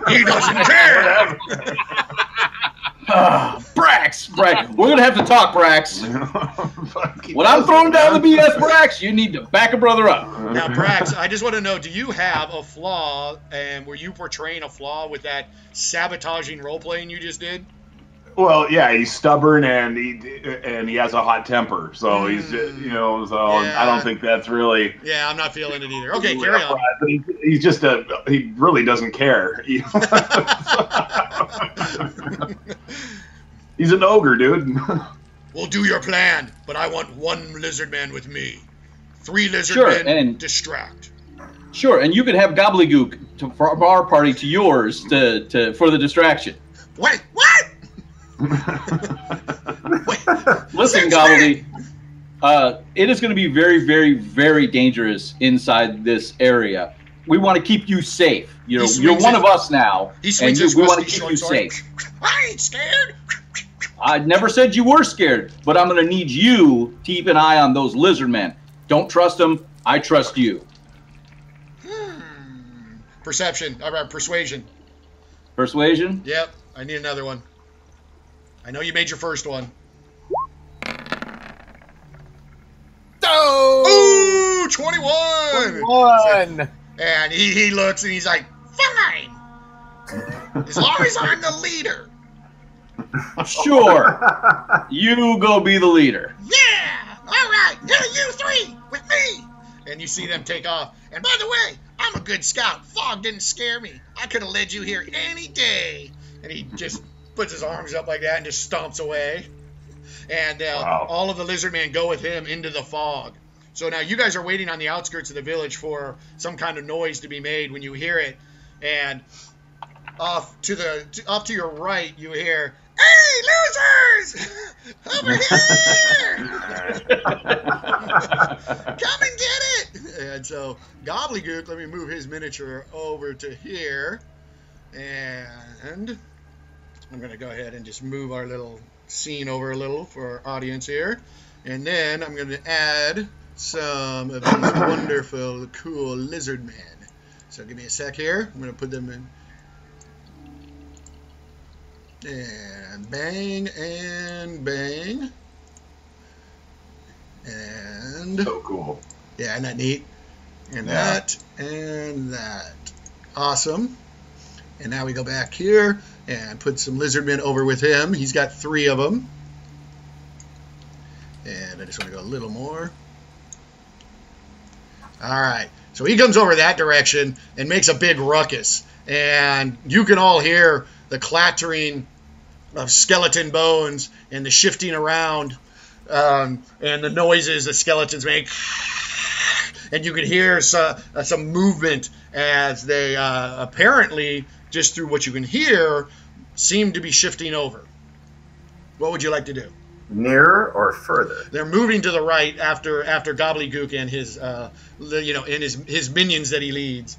He doesn't care. Brax, we're gonna have to talk, Brax. Fucking When I'm throwing down the BS, Brax, you need to back a brother up. Now, Brax, I just want to know, do you have a flaw, and were you portraying a flaw with that sabotaging role-playing you just did? Well, yeah, he's stubborn and he has a hot temper. So he's Yeah. I don't think that's really. Yeah, I'm not feeling it either. Okay, carry on. But he's just he really doesn't care. He's an ogre, dude. We'll do your plan, but I want one lizard man with me. 3 lizard Sure, men and- distract. Sure, and you could have Gobbledygook from our party to yours for the distraction. Wait, what? Listen, Since Gobbledygook, it is going to be very, very, very dangerous inside this area. We want to keep you safe. You're swings one his- of us now, He swings and his we want to rusty keep you short sword. safe. I ain't scared. I never said you were scared, but I'm going to need you to keep an eye on those lizard men. Don't trust them. I trust you. Perception. All right, persuasion. Persuasion? Yep, I need another one. I know you made your first one. Oh! Ooh, 21! 21! And he looks and he's like, fine! As long as I'm the leader. Sure. You go be the leader. Yeah! All right, here you 3 with me. And you see them take off. And by the way, I'm a good scout. Fog didn't scare me. I could have led you here any day. And he just puts his arms up like that and just stomps away. And Wow. all of the lizard men go with him into the fog. So now you guys are waiting on the outskirts of the village for some kind of noise to be made when you hear it. And off to your right, you hear, "Hey, losers! Over here! Come and get it!" And so Gobbledygook, let me move his miniature over to here. And I'm going to go ahead and just move our little scene over a little for our audience here. And then I'm going to add some of these wonderful, cool lizard men. So give me a sec here. I'm going to put them in. And bang, and bang. And... So cool. Yeah, isn't that neat? And that, and that. Awesome. And now we go back here and put some lizardmen over with him. He's got 3 of them. And I just want to go a little more. All right. So he comes over that direction and makes a big ruckus. And you can all hear the clattering of skeleton bones and the shifting around and the noises the skeletons make. And you can hear some movement as they apparently, just through what you can hear, seem to be shifting over. What would you like to do? Nearer or further? They're moving to the right after Gobbledygook and his, and his minions that he leads.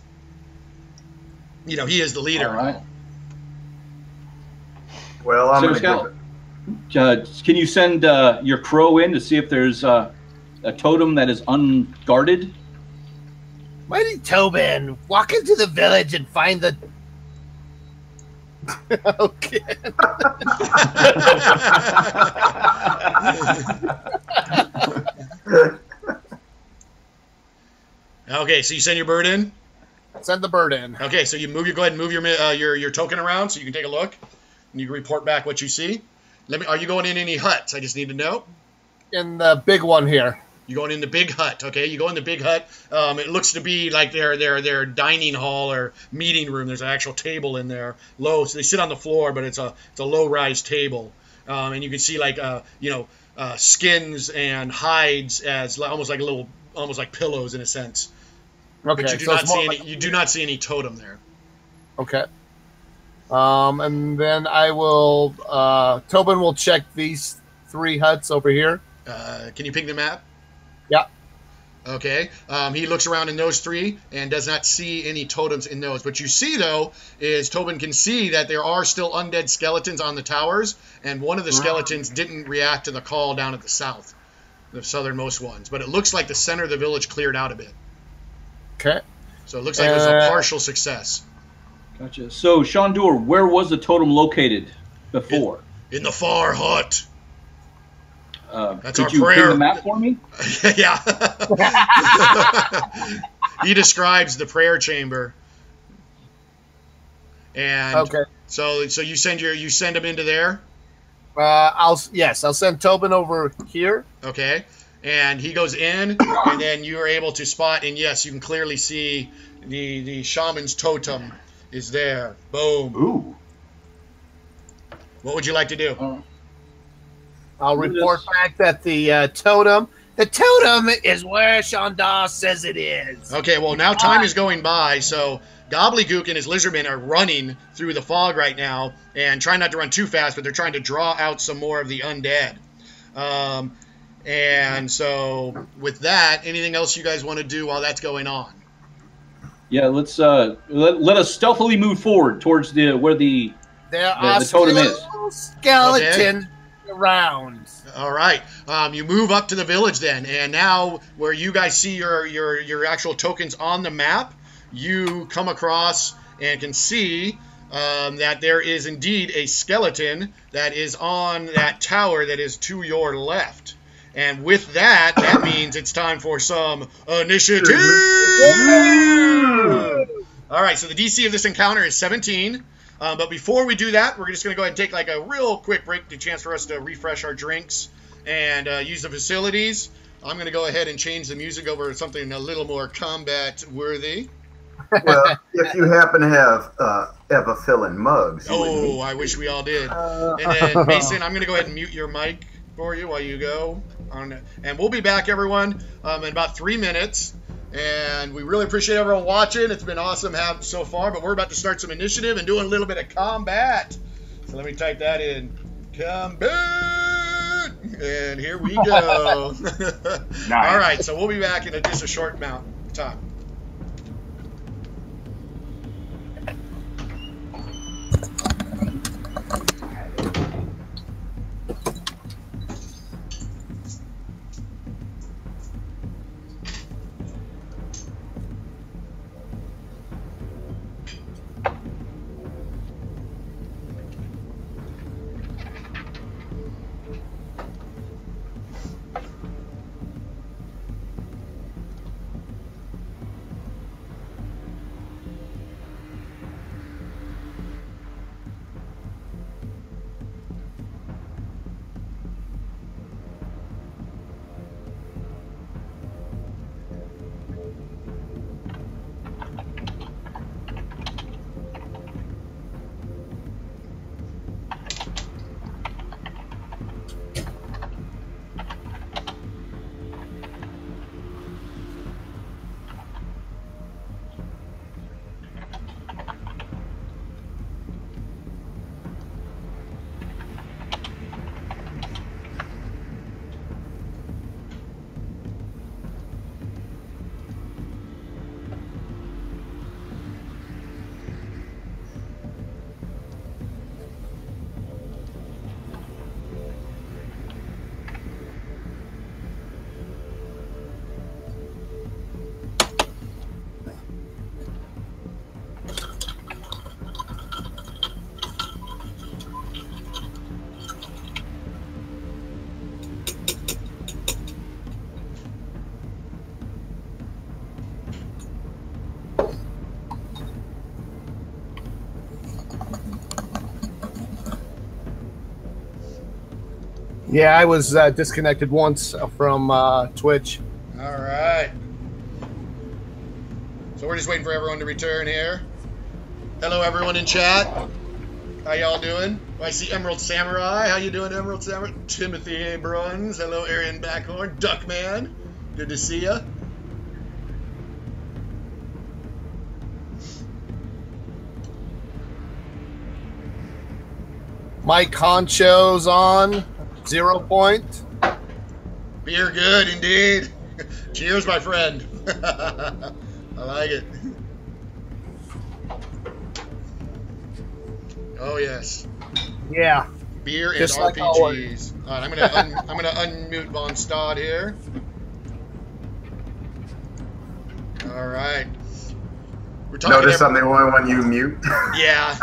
He is the leader. All right. Well, I'm So, going to can you send your crow in to see if there's a totem that is unguarded? Mighty Tobin, walk into the village and find the... Okay. Okay, so you send your bird in? Send the bird in. Okay, so you go ahead and move your token around so you can take a look. And you can report back what you see. Are you going in any huts? I just need to know. In the big one here. You going in the big hut, okay? You go in the big hut. It looks to be like their dining hall or meeting room. There's an actual table in there, low. So they sit on the floor, but it's a low-rise table, and you can see skins and hides as almost like pillows in a sense. Okay, But you do not see any totem there. Okay. And then I will. Tobin will check these 3 huts over here. Can you ping the map? Yeah. Okay. He looks around in those 3 and does not see any totems in those. What you see, though, is Tobin can see that there are still undead skeletons on the towers, and one of the skeletons didn't react to the call down at the south, the southernmost ones. But it looks like the center of the village cleared out a bit. Okay. So it looks like it was a partial success. Gotcha. So, Shandur, where was the totem located before? In the far hut. That's could our you prayer. pin the map for me? Yeah. He describes the prayer chamber. And Okay. so you send him into there? I'll send Tobin over here. Okay. And he goes in, and then you are able to spot, and yes, you can clearly see the shaman's totem is there. Boom. Ooh. What would you like to do? I'll report back that the totem is where Shandar says it is. Okay, well, now time is going by, so Gobbledygook and his lizardmen are running through the fog right now, and trying not to run too fast, but they're trying to draw out some more of the undead. And so, with that, anything else you guys want to do while that's going on? Yeah, let's let us stealthily move forward towards where the totem is. Skeleton around. All right. You move up to the village then, and now where you guys see your actual tokens on the map, you come across and can see that there is indeed a skeleton that is on that tower that is to your left. And with that means it's time for some initiative. All right, so the DC of this encounter is 17. But before we do that, we're just going to go ahead and take like a real quick break, the chance for us to refresh our drinks and use the facilities. I'm going to go ahead and change the music over to something a little more combat-worthy. Well, if you happen to have Eva filling mugs. Oh, I wish we all did. And then, Mason, I'm going to go ahead and mute your mic for you while you go. And we'll be back, everyone, in about 3 minutes. And we really appreciate everyone watching. It's been awesome so far, but we're about to start some initiative and doing a little bit of combat. So let me type that in. Combat! And here we go. Nice. All right, so we'll be back in just a short amount of time. Yeah, I was disconnected once from Twitch. All right. So we're just waiting for everyone to return here. Hello, everyone in chat. How y'all doing? I see Emerald Samurai. How you doing, Emerald Samurai? Timothy A. Bruns. Hello, Arian Backhorn. Duckman. Good to see ya. Mike Honcho's on 0 point. Beer good, indeed. Cheers, my friend. I like it. Oh yes. Yeah. Beer and Just RPGs. like always. All right, I'm gonna unmute Von Stad here. All right. We're talking. Notice I'm the only one you mute. Yeah.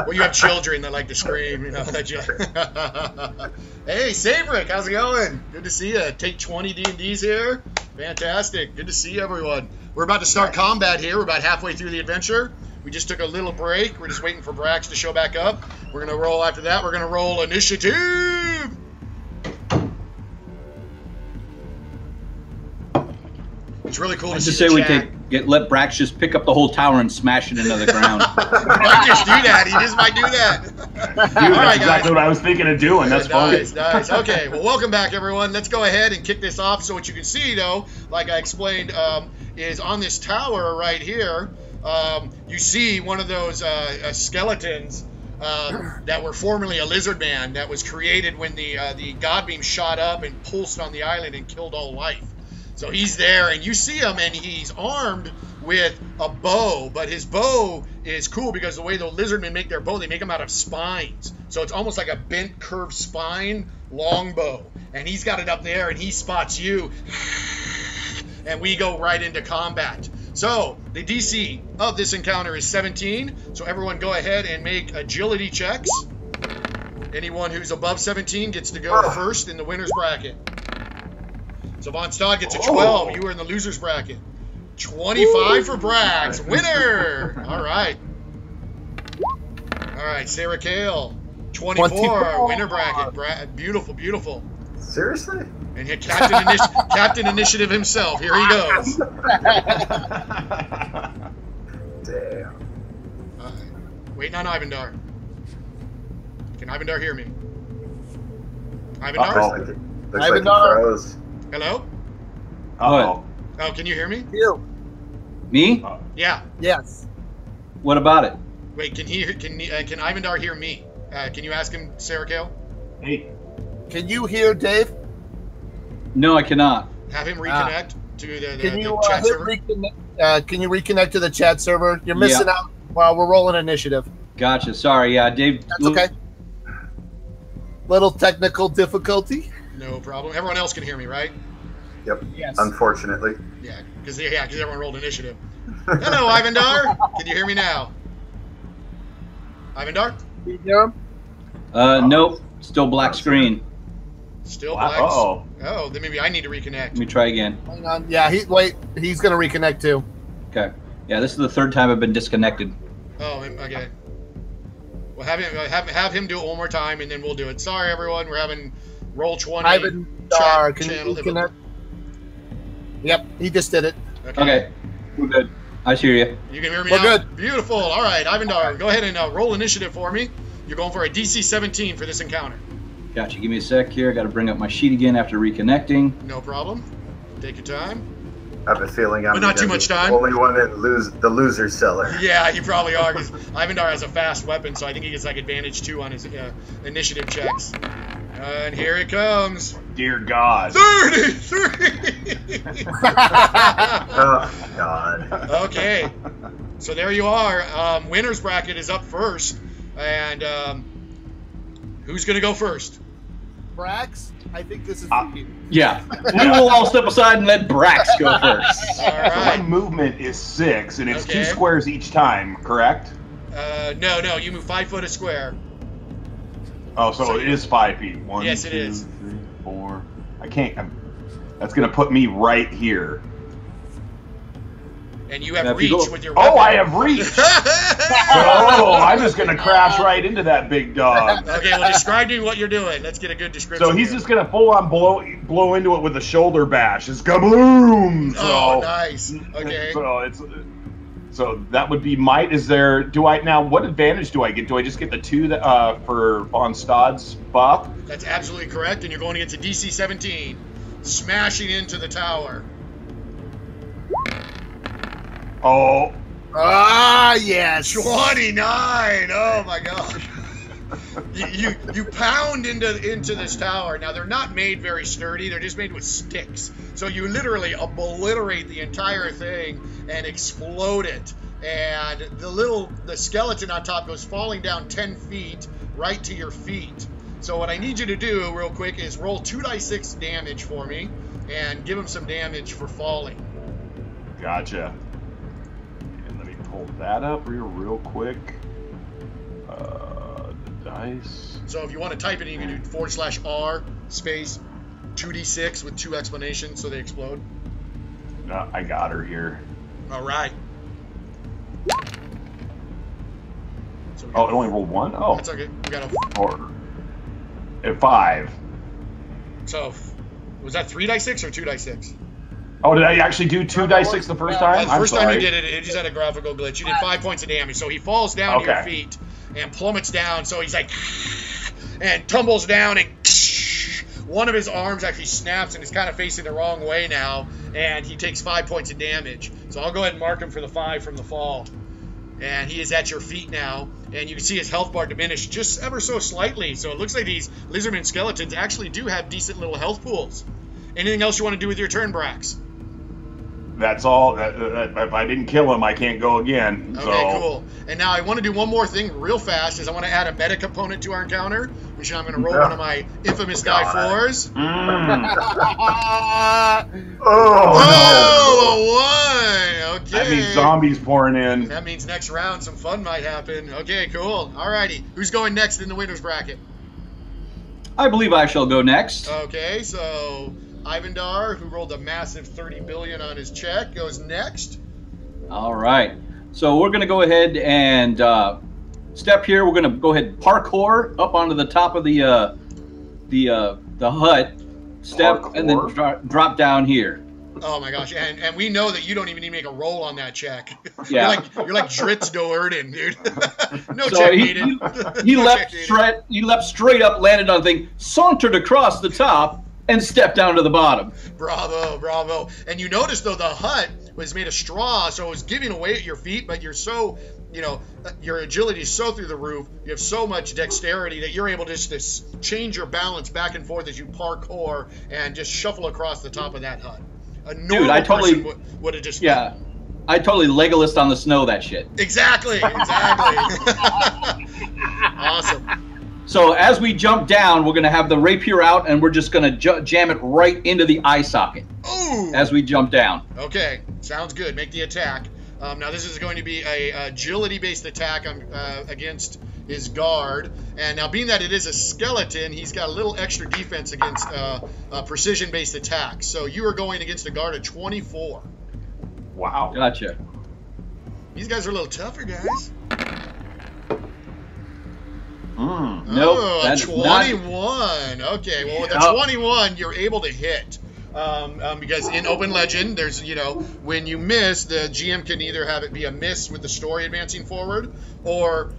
Well, you have children that like to scream, you know. That you... Hey, Saverick, how's it going? Good to see you. Take 20 D&Ds here. Fantastic. Good to see everyone. We're about to start combat here. We're about halfway through the adventure. We just took a little break. We're just waiting for Brax to show back up. We're going to roll after that. We're going to roll initiative. It's really cool to see say the we chat. could let Brax just pick up the whole tower and smash it into the ground. He might just do that. He just might do that. Dude, All right, that's exactly guys. what I was thinking of doing. That's funny. Nice. Okay, well, welcome back, everyone. Let's go ahead and kick this off. So what you can see, though, like I explained, is on this tower right here, you see one of those skeletons that were formerly a lizardman that was created when the god beam shot up and pulsed on the island and killed all life. So he's there, and you see him, and he's armed with a bow, but his bow is cool because the way the lizardmen make their bow, they make them out of spines. So it's almost like a bent, curved spine longbow. And he's got it up there, and he spots you, and we go right into combat. So the DC of this encounter is 17, so everyone go ahead and make agility checks. Anyone who's above 17 gets to go first in the winner's bracket. So Von Stad gets a 12. You were in the loser's bracket. 25 for Brax. Winner! All right. All right, Sarah Kale. 24. Winner bracket. Beautiful, beautiful. Seriously? And hit Captain Initiative himself. Here he goes. Damn. Waiting on Ivandar. Can Ivandar hear me? Looks Ivandar? like he froze. Hello? Uh-oh. Oh, can you hear me? You. Me? Yeah. Yes. What about it? Wait, can Ivandar hear me? Can you ask him, Sarah Kale? Hey. Can you hear Dave? No, I cannot. Have him reconnect to the Chat server? Can you reconnect to the chat server? You're missing out while we're rolling initiative. Gotcha. Sorry. Yeah, Dave. That's okay. Little technical difficulty. No problem. Everyone else can hear me, right? Yep. Yes. Unfortunately. Yeah, because everyone rolled initiative. Hello, Ivandar. Can you hear me now? Ivandar? Can you hear him? Nope. Still black screen. Still black. Oh, then maybe I need to reconnect. Let me try again. Hang on. Yeah, he's going to reconnect too. Okay. Yeah, this is the third time I've been disconnected. Oh, okay. Well, have him do it one more time, and then we'll do it. Sorry, everyone. We're having roll 20. Ivandar, can you reconnect? Yep, he just did it. Okay. We're good. I hear you. You can hear me We're now? good. Beautiful. All right, Ivandar, go ahead and roll initiative for me. You're going for a DC 17 for this encounter. Gotcha. Give me a sec here. I got to bring up my sheet again after reconnecting. No problem. Take your time. I have a feeling I'm But not too much time. the only one in the loser cellar. Yeah, you probably are, because Ivandar has a fast weapon, so I think he gets like advantage 2 on his initiative checks. And here it comes. dear God. 33! Oh, God. Okay. So there you are. Winner's bracket is up first. And who's going to go first? Brax, I think this is for you. Yeah. We will all step aside and let Brax go first. All So my right. movement is 6, and it's Okay. 2 squares each time, correct? No, you move 5 foot a square. Oh, so it is 5 feet. 1, Yes, it 2, is. 3, 4. I can't. That's gonna put me right here. And you have Now, if you reach go- with your weapon. Oh, I have reach. Oh, I'm just gonna crash right into that big dog. Okay, well, describe to me what you're doing. Let's get a good description. So he's here. just gonna full on blow into it with a shoulder bash. It's kabloom. Oh, nice. Okay. So that would be might. What advantage do I get? Do I just get the 2 that, for Von Stad's buff? That's absolutely correct, and you're going against a DC 17, smashing into the tower. Oh. Ah, yes. 29. Oh my gosh. You pound into this tower. Now they're not made very sturdy. They're just made with sticks. So you literally obliterate the entire thing and explode it. And the skeleton on top goes falling down 10 feet right to your feet. So what I need you to do real quick is roll 2d6 damage for me and give him some damage for falling. Gotcha. And let me pull that up real quick. The dice. So if you want to type it in, you can do /R space 2d6 with 2 explanations so they explode. No, I got her here. All right. So Oh, it only rolled 1? Oh. that's okay. We got a. Or at 5. So was that 3d6 or 2d6? Oh, did I actually do 2d6 the first time? The first time you did it, it just had a graphical glitch. You did 5 points of damage. So he falls down to your feet and plummets down. So he's like, and tumbles down, and one of his arms actually snaps and is kind of facing the wrong way now. And he takes 5 points of damage. So I'll go ahead and mark him for the 5 from the fall. And he is at your feet now. And you can see his health bar diminish just ever so slightly. So it looks like these lizardmen skeletons actually do have decent little health pools. Anything else you want to do with your turn, Brax? That's all. If I didn't kill him, I can't go again. Okay, cool. And now I want to do one more thing real fast. Is I want to add a meta component to our encounter, which I'm going to roll one of my infamous die 4s. Oh, a 1. Okay. That means zombies pouring in. That means next round some fun might happen. Okay, cool. Alrighty. Who's going next in the winners bracket? I believe I shall go next. Okay, so Ivandar, who rolled a massive 30 billion on his check, goes next. All right. So we're going to go ahead and step here. We're going to go ahead and parkour up onto the top of the hut. Step Parkour? and then drop down here. Oh my gosh, and we know that you don't even need to make a roll on that check. Yeah. you're like Dritz Doerden, dude. No So check he needed. He leapt straight up, landed on the thing, sauntered across the top, and stepped down to the bottom. Bravo, bravo. And you notice though the hut was made of straw, so it was giving away at your feet, but you're so, your agility is so through the roof, you have so much dexterity that you're able to just change your balance back and forth as you parkour and just shuffle across the top of that hut. A normal Dude, I totally person would have just... Yeah. I totally Legolas on the snow that shit. Exactly. Awesome. So as we jump down, we're going to have the rapier out, and we're just going to jam it right into the eye socket. Ooh. As we jump down. Okay, sounds good. Make the attack. Now this is going to be a agility-based attack against his guard. And now being that it is a skeleton, he's got a little extra defense against precision-based attacks. So you are going against a guard of 24. Wow. Gotcha. These guys are a little tougher, guys. Nope. That's 21. Okay, well with a 21, you're able to hit. Because in Open Legend, there's, when you miss, the GM can either have it be a miss with the story advancing forward, or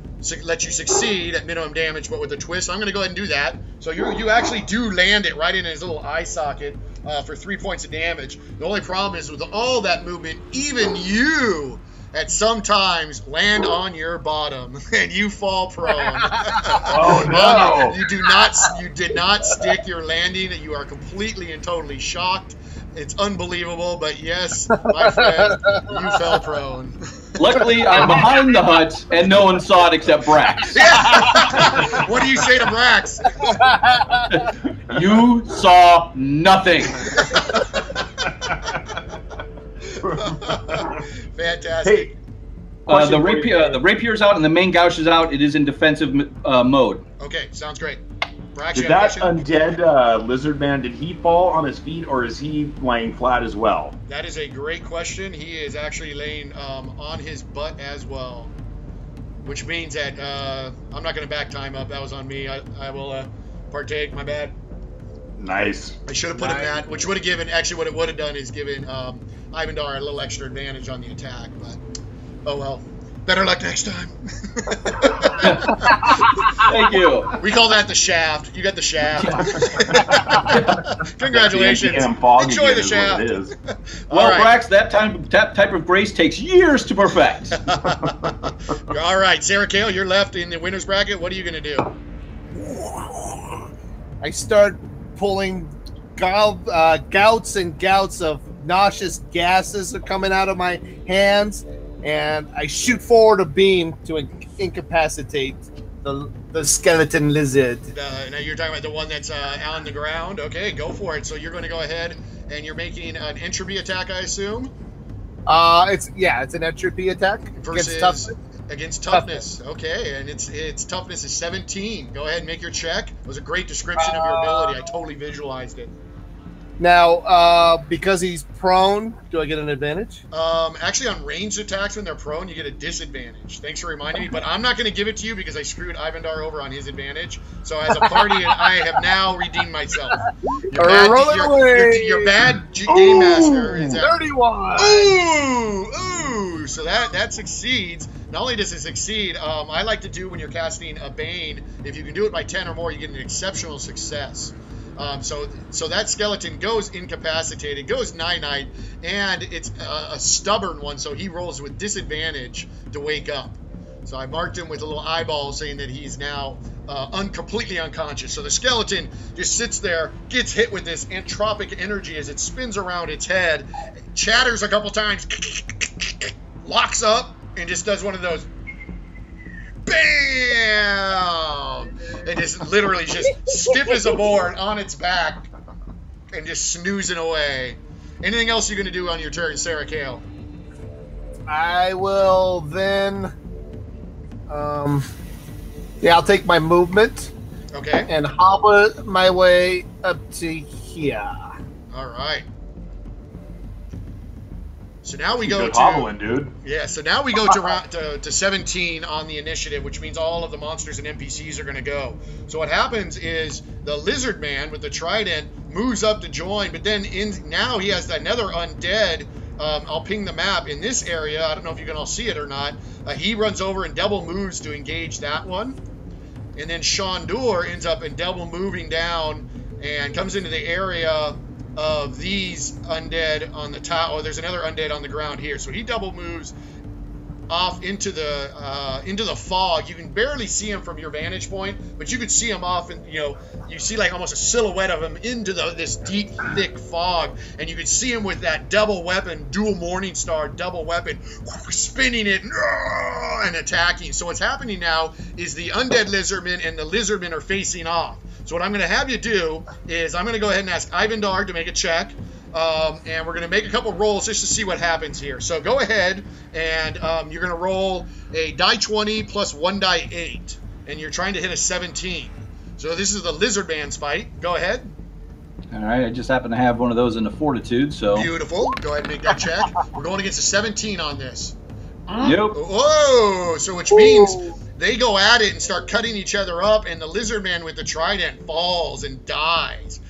let you succeed at minimum damage, but with a twist. I'm going to go ahead and do that. So you actually do land it right in his little eye socket for 3 points of damage. The only problem is with all that movement, even you at sometimes land on your bottom and you fall prone. Oh no! You did not stick your landing. You are completely and totally shocked. It's unbelievable, but yes, my friend, you fell prone. Luckily, I'm behind the hut, and no one saw it except Brax. Yeah. What do you say to Brax? You saw nothing. Fantastic. Hey, the rapier's out and the main gouge is out. It is in defensive mode. Okay, sounds great. Brax, Did you have that a question? undead lizard man, did he fall on his feet or is he laying flat as well? That is a great question. He is actually laying on his butt as well, which means that I'm not going to back time up. That was on me. I will partake. My bad. Nice. I should have put in that, which would have given, actually what it would have done is given Ivandar a little extra advantage on the attack, but oh well. Better luck next time. Thank you. We call that the shaft. You got the shaft. Congratulations. The foggy Enjoy the is what shaft. it is. Well, right. Brax, that type of grace takes years to perfect. All right, Sarah Kale, you're left in the winner's bracket. What are you going to do? I start pulling gouts and gouts of nauseous gases are coming out of my hands, and I shoot forward a beam to incapacitate the skeleton lizard. Now you're talking about the one that's on the ground. Okay, go for it. So you're going to go ahead and you're making an entropy attack, I assume. It's an entropy attack Against toughness. Okay, and its toughness is 17. Go ahead and make your check. It was a great description of your ability. I totally visualized it. Now, because he's prone, do I get an advantage? Actually, on ranged attacks when they're prone, you get a disadvantage. Thanks for reminding me, but I'm not going to give it to you because I screwed Ivandar over on his advantage. So as a party, I have now redeemed myself. Your bad game master is at 31. Ooh! So that succeeds. Not only does it succeed, I like to do when you're casting a Bane, if you can do it by 10 or more, you get an exceptional success. So that skeleton goes incapacitated, goes night-night, and it's a stubborn one, so he rolls with disadvantage to wake up. So I marked him with a little eyeball saying that he's now completely unconscious. So the skeleton just sits there, gets hit with this entropic energy as it spins around its head, chatters a couple times, locks up, and just does one of those BAM! And just literally just stiff as a board on its back and just snoozing away. Anything else you're going to do on your turn, Sarah Kale? I will then... I'll take my movement. Okay. And hobble my way up to here. All right. So now we go Good to hobbling, dude. Yeah, so now we go to 17 on the initiative, which means all of the monsters and NPCs are going to go. So what happens is the lizard man with the trident moves up to join, but then now he has another undead. I'll ping the map in this area. I don't know if you can all see it or not. He runs over and double moves to engage that one. And then Shandur ends up in double moving down and comes into the area of these undead on the top. Oh, there's another undead on the ground here. So he double moves off into the fog. You can barely see him from your vantage point, but you could see him off, and you see like almost a silhouette of him into this deep, thick fog, and you could see him with that double weapon, dual Morningstar double weapon, spinning it and attacking. So what's happening now is the undead lizardmen and the lizardmen are facing off. So what I'm going to have you do is I'm going to go ahead and ask Ivandar to make a check. And we're going to make a couple rolls just to see what happens here. So go ahead and you're going to roll a die 20 plus 1 die 8. And you're trying to hit a 17. So this is the lizard man's fight. Go ahead. All right, I just happen to have one of those in the fortitude, so... Beautiful. Go ahead and make that check. We're going against a 17 on this. Yep. Whoa! So which means they go at it and start cutting each other up, and the lizard man with the trident falls and dies.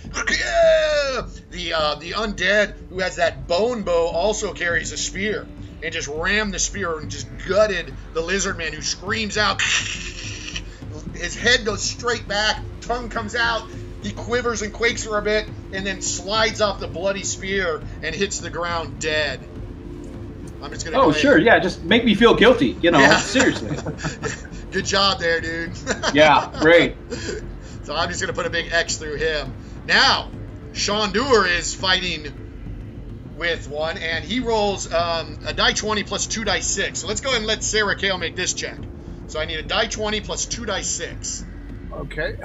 The undead who has that bone bow also carries a spear and just rammed the spear and just gutted the lizard man, who screams out. His head goes straight back, tongue comes out, he quivers and quakes for a bit, and then slides off the bloody spear and hits the ground dead. I'm just gonna. Oh, sure, yeah, just make me feel guilty, Yeah. Seriously. Good job there, dude. Yeah, great. So I'm just gonna put a big X through him. Now, Shandur is fighting with one, and he rolls a die 20 plus 2 die 6. So let's go ahead and let Sarah Kale make this check. So I need a die 20 plus 2 die 6. Okay.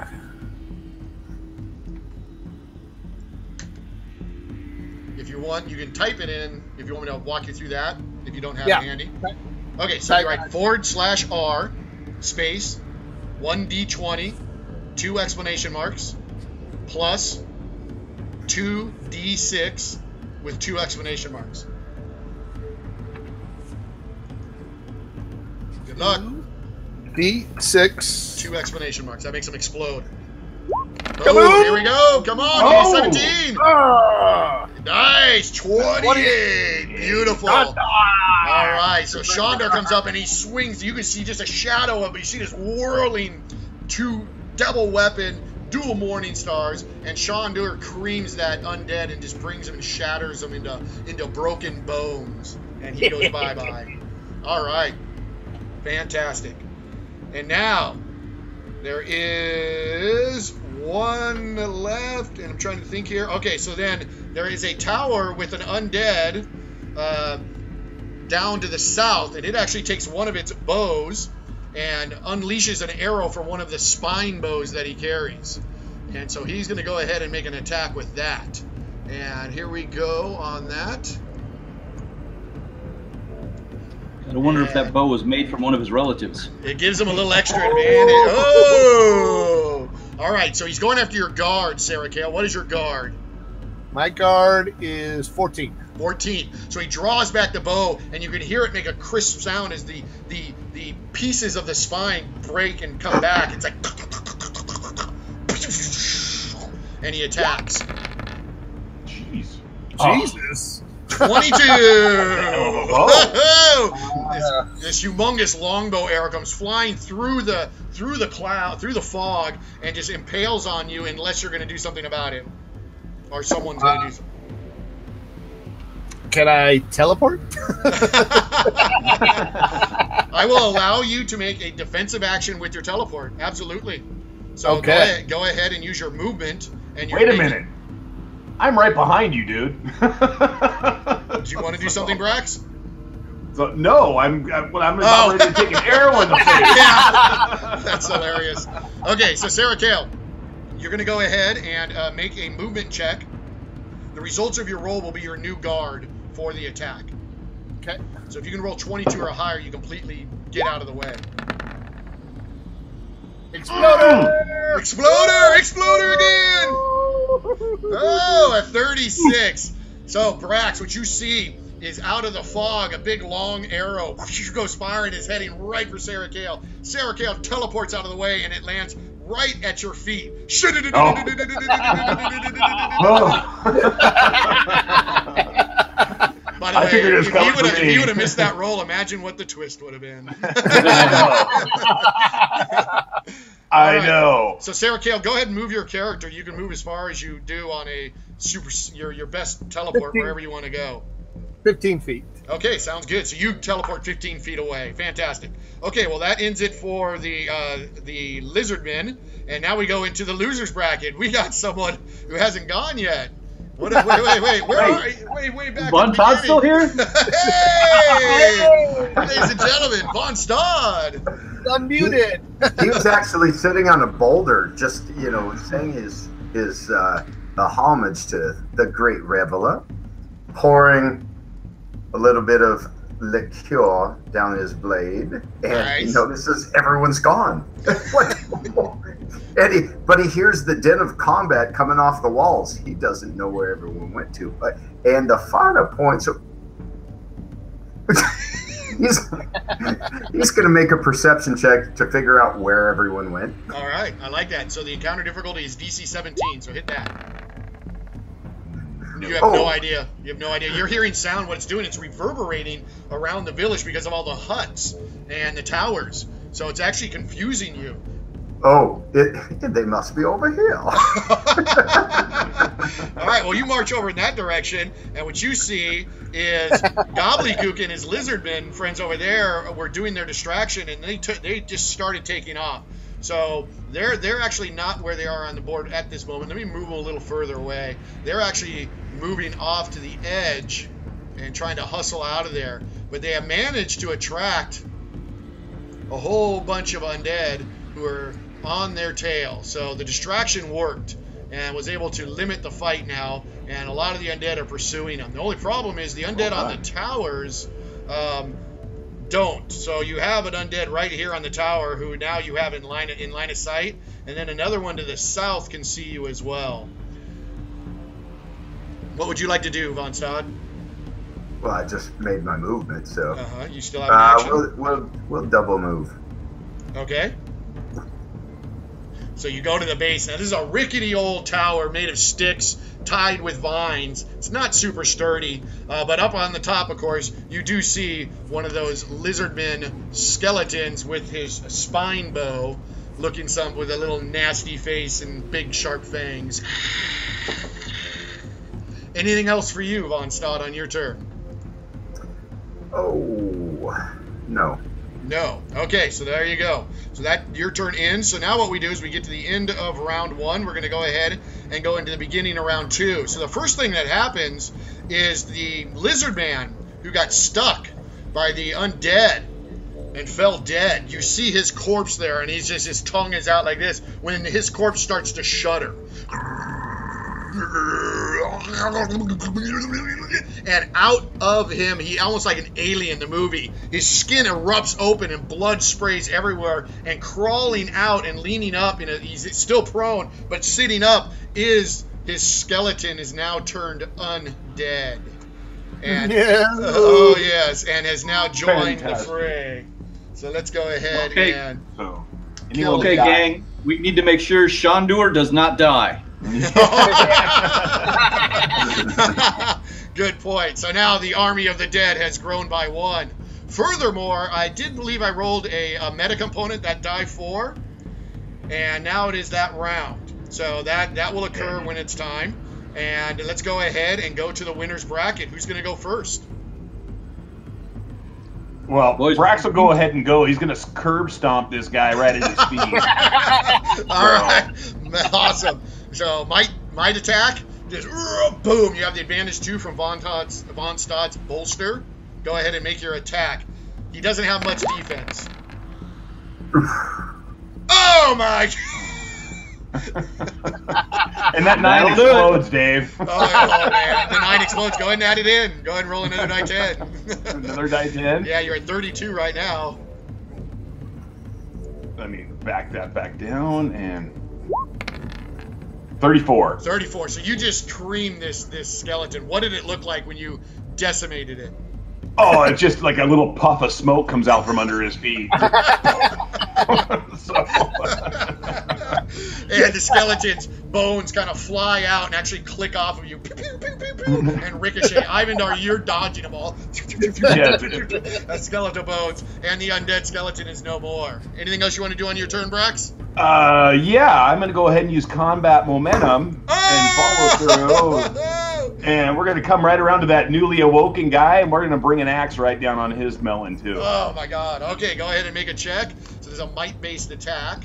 If you want, you can type it in if you want me to walk you through that, if you don't have it handy. Okay, so you write /R space 1d20 2 exclamation marks plus 2d6 with 2 exclamation marks. Good luck. D6. 2 exclamation marks. That makes them explode. Come Oh, on! here we go. Come on. Oh. 17. Ah! Nice. 28. Beautiful. All right. So Chandar comes up and he swings. You can see just a shadow of it. You see this whirling 2 double weapon, dual morning stars, and Chandar creams that undead and just brings him and shatters them into broken bones. And he goes bye-bye. All right. Fantastic. And now there is 1 left, and I'm trying to think here. Okay, so then there is a tower with an undead down to the south, and it actually takes one of its bows and unleashes an arrow from one of the spine bows that he carries. And so he's going to go ahead and make an attack with that. And here we go on that. I wonder if that bow was made from one of his relatives. It gives him a little extra advantage. Oh! All right, so he's going after your guard, Sarah Kale. What is your guard? My guard is 14. 14. So he draws back the bow, and you can hear it make a crisp sound as the pieces of the spine break and come back. It's like... And he attacks. Jeez. Jesus. 22! Oh. This humongous longbow arrow comes flying through the cloud, through the fog, and just impales on you unless you're going to do something about it. Or someone's going to do something. Can I teleport? I will allow you to make a defensive action with your teleport. Absolutely. So Okay. go ahead and use your movement. And your Wait a minute. I'm right behind you, dude. Do you want to do something, Brax? So, no, I'm about ready to take an arrow in the face. Yeah, that's hilarious. Okay, so Sarah Kale, you're going to go ahead and make a movement check. The results of your roll will be your new guard for the attack. Okay. So if you can roll 22 or higher, you completely get out of the way. Exploder! Exploder again! Oh, a 36. So, Brax, what you see is out of the fog, a big long arrow goes firing, is heading right for Sarah Kale. Sarah Kale teleports out of the way, and it lands right at your feet. By the way, if you would have missed that roll, imagine what the twist would have been. I know. So Sarah Kale, go ahead and move your character. You can move as far as you do on a your best teleport 15. wherever you want to go. 15 feet. Okay, sounds good. So you teleport 15 feet away. Fantastic. Okay, well that ends it for the lizardmen, and now we go into the losers bracket. We got someone who hasn't gone yet. Wait, where are you? Way back. Von Todd's still here? Hey! Ladies and gentlemen, Von Stod! Unmuted. He was actually sitting on a boulder, just saying his homage to the great reveler, pouring a little bit of liqueur down his blade, and Nice. he notices everyone's gone. But he hears the din of combat coming off the walls. He doesn't know where everyone went to. And the fauna points. He's going to make a perception check to figure out where everyone went. All right, I like that. So the encounter difficulty is DC 17, so hit that. You have no idea. You have no idea. You're hearing sound. What it's doing, it's reverberating around the village because of all the huts and the towers. So it's actually confusing you. Oh, they must be over here. All right, well, you march over in that direction, and what you see is Gobbledygook and his lizardmen friends over there were doing their distraction, and they just started taking off. So they're actually not where they are on the board at this moment. Let me move them a little further away. They're actually moving off to the edge and trying to hustle out of there. But they have managed to attract a whole bunch of undead who are on their tail. So the distraction worked and was able to limit the fight now, and a lot of the undead are pursuing them. The only problem is the undead on the towers don't. So you have an undead right here on the tower who now you have in line of sight, and then another one to the south can see you as well. What would you like to do, Von Stad? Well, I just made my movement, so. You still have an action? We'll double move. Okay. So you go to the base. Now, this is a rickety old tower made of sticks tied with vines. It's not super sturdy, but up on the top, of course, you do see one of those lizardmen skeletons with his spine bow, looking with a little nasty face and big sharp fangs. Anything else for you, Von Stad, on your turn? Oh, no. No. Okay, so there you go. So that your turn ends. So now what we do is we get to the end of round 1. We're going to go ahead and go into the beginning of round 2. So the first thing that happens is the lizard man who got stuck by the undead and fell dead. You see his corpse there, and his tongue is out like this when his corpse starts to shudder. And out of him, he almost like an alien, the movie, his skin erupts open and blood sprays everywhere, and crawling out and leaning up, he's still prone, but sitting up is his skeleton is now turned undead. And oh yes, and has now joined the fray. So let's go ahead and okay, gang, we need to make sure Shandur does not die. Good point. So now the army of the dead has grown by 1. Furthermore, I did believe I rolled a meta component that die 4, and now it is that round. So that will occur when it's time. And let's go ahead and go to the winner's bracket. Who's going to go first? Well, Brax will go ahead and go. He's going to curb stomp this guy right at his feet. All right. Awesome. So might attack. Just boom. You have the advantage 2 from Von Stad's bolster. Go ahead and make your attack. He doesn't have much defense. Oh my! And that 9 explodes, Dave. Oh man, the 9 explodes. Go ahead and add it in. Go ahead and roll another die 10. Another die 10? Yeah, you're at 32 right now. Let me back that back down and 34. 34. So you just creamed this skeleton. What did it look like when you decimated it? Oh, it's just like a little puff of smoke comes out from under his feet. And the skeleton's bones kind of fly out and actually click off of you. Pew, pew, pew, pew, pew, and ricochet. Ivandar, you're dodging them all. That skeletal bones. And the undead skeleton is no more. Anything else you want to do on your turn, Brax? Yeah, I'm going to go ahead and use combat momentum and follow through. And we're going to come right around to that newly awoken guy, and we're going to bring an axe right down on his melon, too. Oh, my God. Okay, go ahead and make a check. So there's a might-based attack.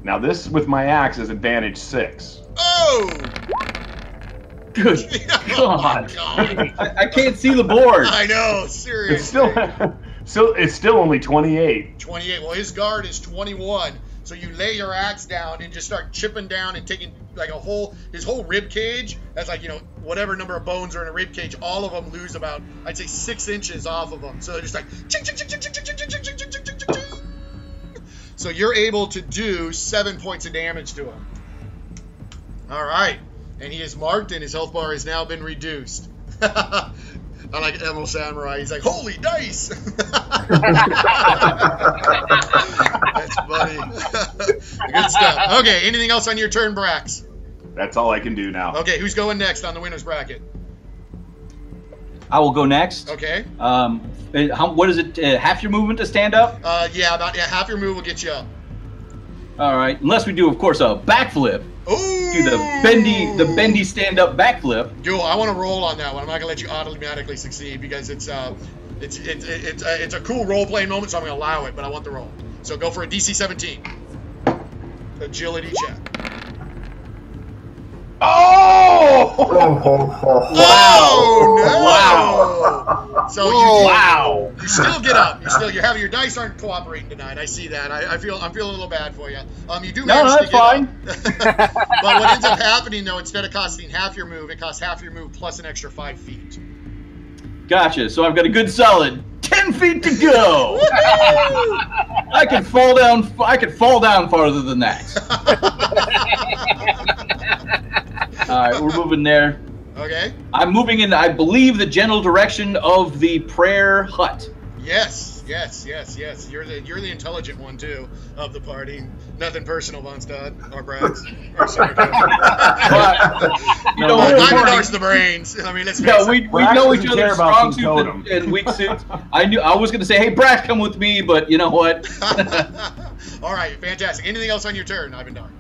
Now, this with my axe is advantage 6. Oh! Good Oh, God. God. I can't see the board. I know, seriously. It's still only 28. 28. Well, his guard is 21. So you lay your axe down and just start chipping down and taking like his whole rib cage. That's like, whatever number of bones are in a rib cage. All of them lose about, I'd say, 6 inches off of them. So they're just like, ching, ching, ching, ching, ching, ching, ching, ching, ching, ching, ching, ching. So you're able to do 7 points of damage to him. All right. And he is marked and his health bar has now been reduced. I like Emerald Samurai. He's like, holy dice! That's funny. Good stuff. Okay, anything else on your turn, Brax? That's all I can do now. Okay, who's going next on the winner's bracket? I will go next. Okay. What is it? Half your movement to stand up? Yeah, about half your move will get you up. All right, unless we do, of course, a backflip. Ooh! Do the bendy stand-up backflip. Yo, I want to roll on that one. I'm not gonna let you automatically succeed because it's a cool role-playing moment, so I'm gonna allow it. But I want the roll. So go for a DC 17 agility check. Oh! Oh no! Wow! So you still get up. You have your dice aren't cooperating tonight. I see that. I'm feeling a little bad for you. You do manage to get fine. up. But what ends up happening though, instead of costing half your move, it costs half your move plus an extra 5 feet. Gotcha. So I've got a good solid 10 feet to go. I could fall down. I could fall down farther than that. All right, we're moving there. Okay. I'm moving in, I believe, the general direction of the prayer hut. Yes. You're the intelligent one too of the party. Nothing personal, Von Stad or Brax. Or sorry, you know, Ivandar's the brains. I mean, let's face it. we know each other's strong suits and weak suits. I was going to say, hey, Brax, come with me, but you know what? All right, fantastic. Anything else on your turn, Ivandar?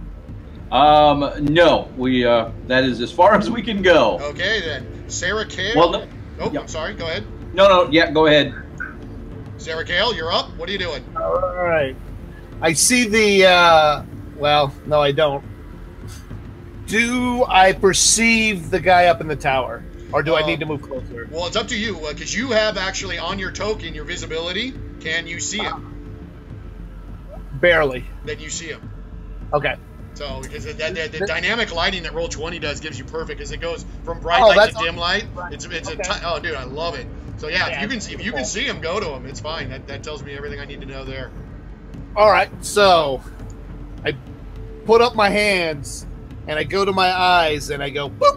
No. That is as far as we can go. Okay, then. Sarah Kale. Well, no. Oh, Yeah. I'm sorry. Go ahead. No, yeah, go ahead. Sarah Kale, you're up. What are you doing? All right. I see the, well, no, I don't. Do I perceive the guy up in the tower? Or do I need to move closer? Well, it's up to you, because you have actually on your token, your visibility. Can you see him? Barely. Then you see him. Okay. So, because the dynamic lighting that Roll20 does gives you perfect, because it goes from bright light to dim light. It's oh, dude, I love it. So yeah, if you can see him, go to him. It's fine. That tells me everything I need to know there. All right. So, I put up my hands and I go to my eyes and I go boop,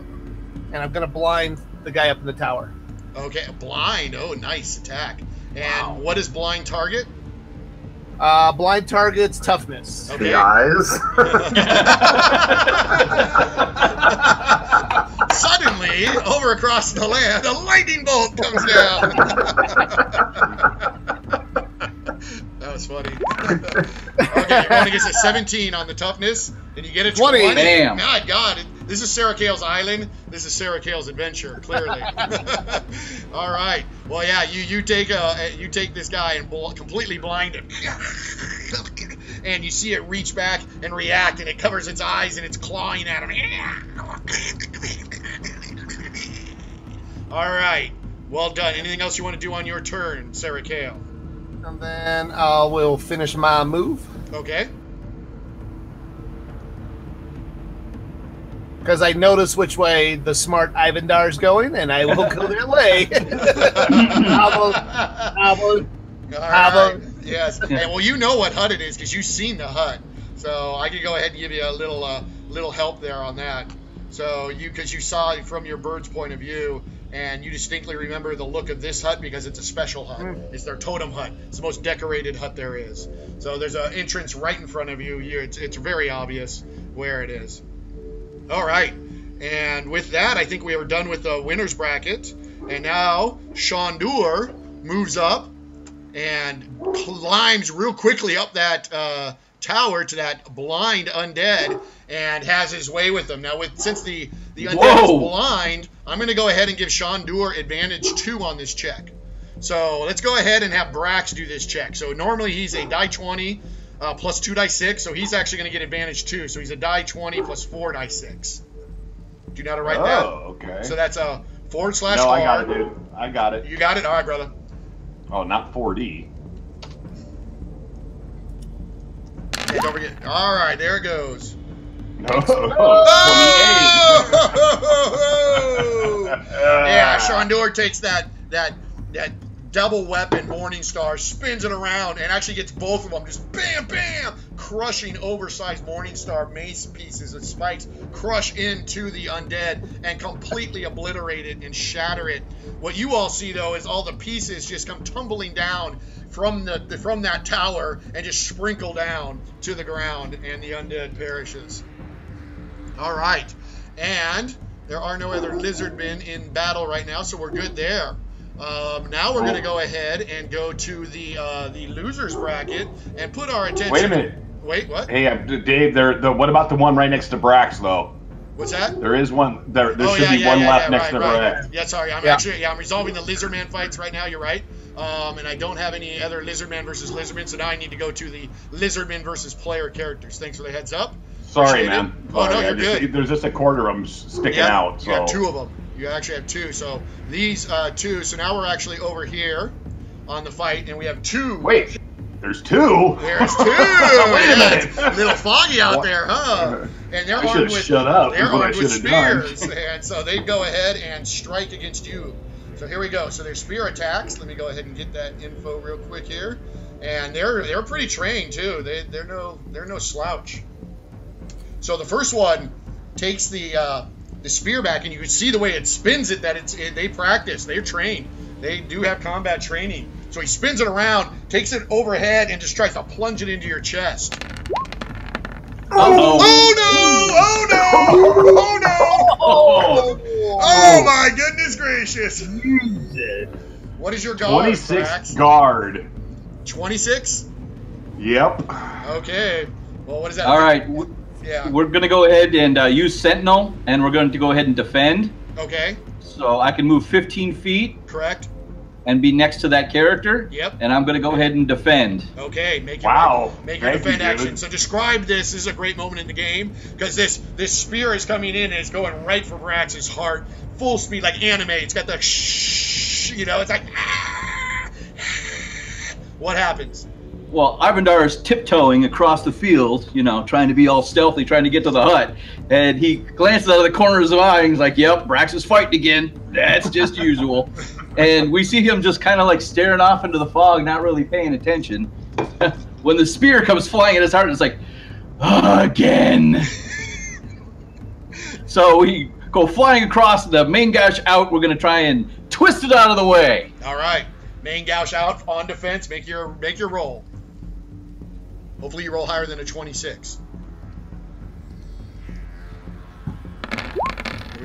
and I'm gonna blind the guy up in the tower. Okay, blind. Oh, nice attack. And what is blind target? Blind target's toughness. Okay. The eyes. Suddenly, over across the land, a lightning bolt comes down. That was funny. Okay, you're going against a 17 on the toughness, and you get a 20. Bam. My God, this is Sarah Kale's island. This is Sarah Kale's adventure, clearly. All right. Well, yeah, you take this guy and completely blind him. And you see it reach back and react, and it covers its eyes, and it's clawing at him. All right. Well done. Anything else you want to do on your turn, Sarah Kale? And then I will finish my move. Okay. Because I notice which way the smart Ivandar's going, and I will go their way. Yes. And well, you know what hut it is because you've seen the hut. So I can go ahead and give you a little help there on that. So because you saw it from your bird's point of view, and you distinctly remember the look of this hut because it's a special hut. It's their totem hut. It's the most decorated hut there is. So there's an entrance right in front of you. It's very obvious where it is. All right. And with that, I think we are done with the winner's bracket. And now Shandur moves up and climbs real quickly up that tower to that blind undead and has his way with them. Now, since the undead is blind, I'm going to go ahead and give Shandur advantage 2 on this check. So let's go ahead and have Brax do this check. So normally he's a die 20 plus 2 die 6, so he's actually going to get advantage 2. So he's a die 20 plus 4 die 6. Do you know how to write that? Oh, okay. So that's a / No, R. I got it, dude. I got it. You got it? All right, brother. Oh, not 4D. Okay, don't forget. All right, there it goes. No. Oh! Yeah, Shandur takes that double weapon Morningstar, spins it around, and actually gets both of them, just bam, bam, crushing oversized Morningstar mace pieces and spikes, crush into the undead and completely obliterate it and shatter it. What you all see, though, is all the pieces just come tumbling down from that tower and just sprinkle down to the ground, and the undead perishes. All right, and there are no other lizardmen in battle right now, so we're good there. Now we're going to go ahead and go to the losers bracket and put our attention. Wait a minute. Wait, what? Hey, Dave. What about the one right next to Brax, though? What's that? There is one. There should be one left next to Brax. Yeah, sorry. I'm resolving the lizardman fights right now. You're right. And I don't have any other lizardman versus lizardman, so now I need to go to the lizardman versus player characters. Thanks for the heads up. Sorry, man. Oh, no, you're good. There's just a quarter of them sticking out. So. You got 2 of them. You actually have 2. So these 2. So now we're actually over here on the fight, and we have 2. Wait, there's 2? There's 2. Wait a minute. A little foggy out there, huh? And they're armed with shut up. They're What I armed with should have done. spears, and so they go ahead and strike against you. So here we go. So there's spear attacks. Let me go ahead and get that info real quick here. And they're pretty trained too. They're no slouch. So the first one takes the spear back, and you can see the way it spins it. That they practice. They're trained. They do have combat training. So he spins it around, takes it overhead, and just tries to plunge it into your chest. Uh-oh. Oh no! Oh no! Oh no! Oh my goodness gracious! What is your guard? 26 Brax? guard. 26? Yep. Okay. Well, what is that? All right. Yeah. We're going to go ahead and use Sentinel, and we're going to go ahead and defend. Okay. So I can move 15 feet. Correct. And be next to that character. Yep. And I'm going to go ahead and defend. Okay. Make your defend action. So describe this. This is a great moment in the game because this spear is coming in and it's going right for Brax's heart, full speed like anime. It's got the it's like. What happens? Well, Ivandar is tiptoeing across the field, trying to be all stealthy, trying to get to the hut. And he glances out of the corners of his eye and he's like, yep, Brax is fighting again. That's just usual. And we see him just kind of like staring off into the fog, not really paying attention. When the spear comes flying at his heart, it's like, again. So we go flying across the main gouge out. We're going to try and twist it out of the way. All right. Main gouge out on defense. Make your roll. Hopefully you roll higher than a 26.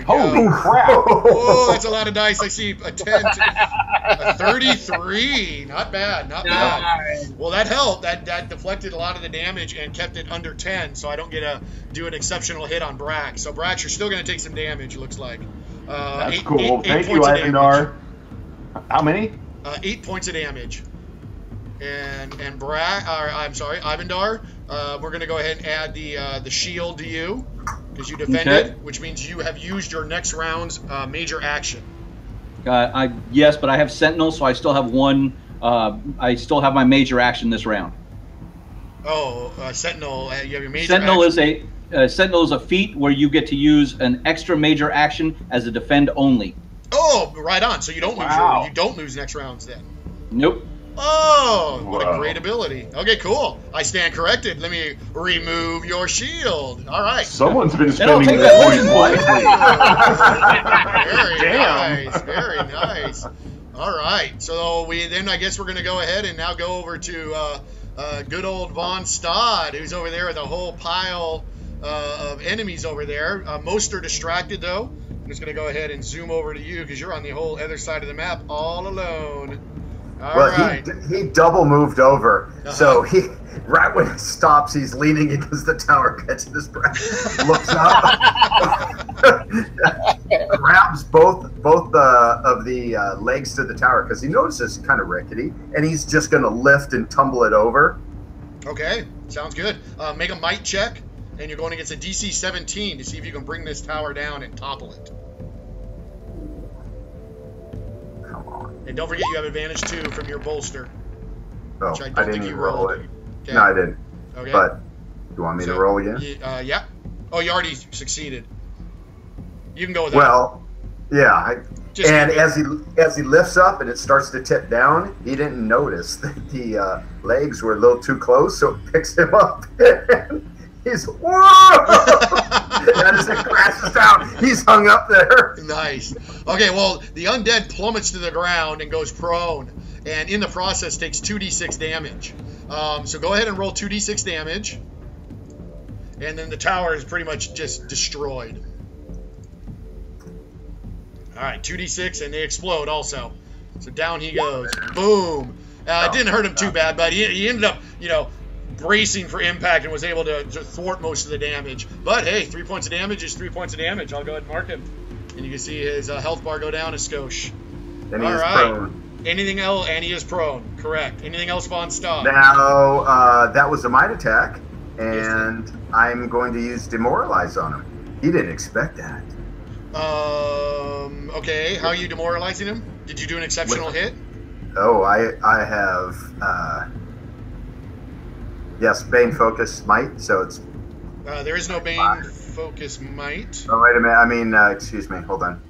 Holy crap! Oh, that's a lot of dice. I see a 10, a 33. Not bad, not bad. Well, that helped. That deflected a lot of the damage and kept it under 10, so I don't get to do an exceptional hit on Brax. So Brax, you're still going to take some damage, it looks like. That's cool. Thank you, Ivandar. How many? 8 points of damage. And Ivandar, we're going to go ahead and add the shield to you because you defended, which means you have used your next round's major action. Yes, but I have Sentinel, so I still have one. I still have my major action this round. Oh, Sentinel, you have your major Sentinel action. Sentinel is a feat where you get to use an extra major action as a defend only. Oh, right on. So you don't lose next rounds then. Nope. Oh, what a great ability. Okay, cool. I stand corrected. Let me remove your shield. All right. Someone's been spending their points wisely. Very nice. All right. So I guess we're going to go ahead and now go over to good old Von Stad, who's over there with a whole pile of enemies over there. Most are distracted, though. I'm just going to go ahead and zoom over to you because you're on the whole other side of the map all alone. All right. He double moved over, so right when he stops, he's leaning against the tower, catching his breath, looks up, grabs both of the legs to the tower because he notices it's kind of rickety, and he's just going to lift and tumble it over. Okay, sounds good. Make a might check, and you're going against a DC 17 to see if you can bring this tower down and topple it. And don't forget you have advantage too from your bolster. Oh, which I don't think you rolled. it. Okay. No, I didn't. Okay. But you want me to roll again? Yeah. Oh, you already succeeded. You can go with that. Well, yeah. And as he lifts up and it starts to tip down, he didn't notice that the legs were a little too close, so it picks him up. He's and as it crashes down, he's hung up there. Nice. Okay, well, the undead plummets to the ground and goes prone, and in the process takes 2d6 damage. So go ahead and roll 2d6 damage, and then the tower is pretty much just destroyed. All right, 2d6, and they explode also. So down he goes. Boom. It didn't hurt him too bad, but he ended up, bracing for impact and was able to thwart most of the damage. But hey, 3 points of damage is 3 points of damage. I'll go ahead and mark him. And you can see his health bar go down a skosh. And he is prone. Anything else? And he is prone. Correct. Anything else, Von Stad? Now, that was a might attack, and I'm going to use Demoralize on him. He didn't expect that. Okay. How are you demoralizing him? Did you do an exceptional hit? Oh, I have... Yes, Bane Focus Might, so it's... there is no Bane Focus Might. Oh, wait a minute. I mean, excuse me. Hold on.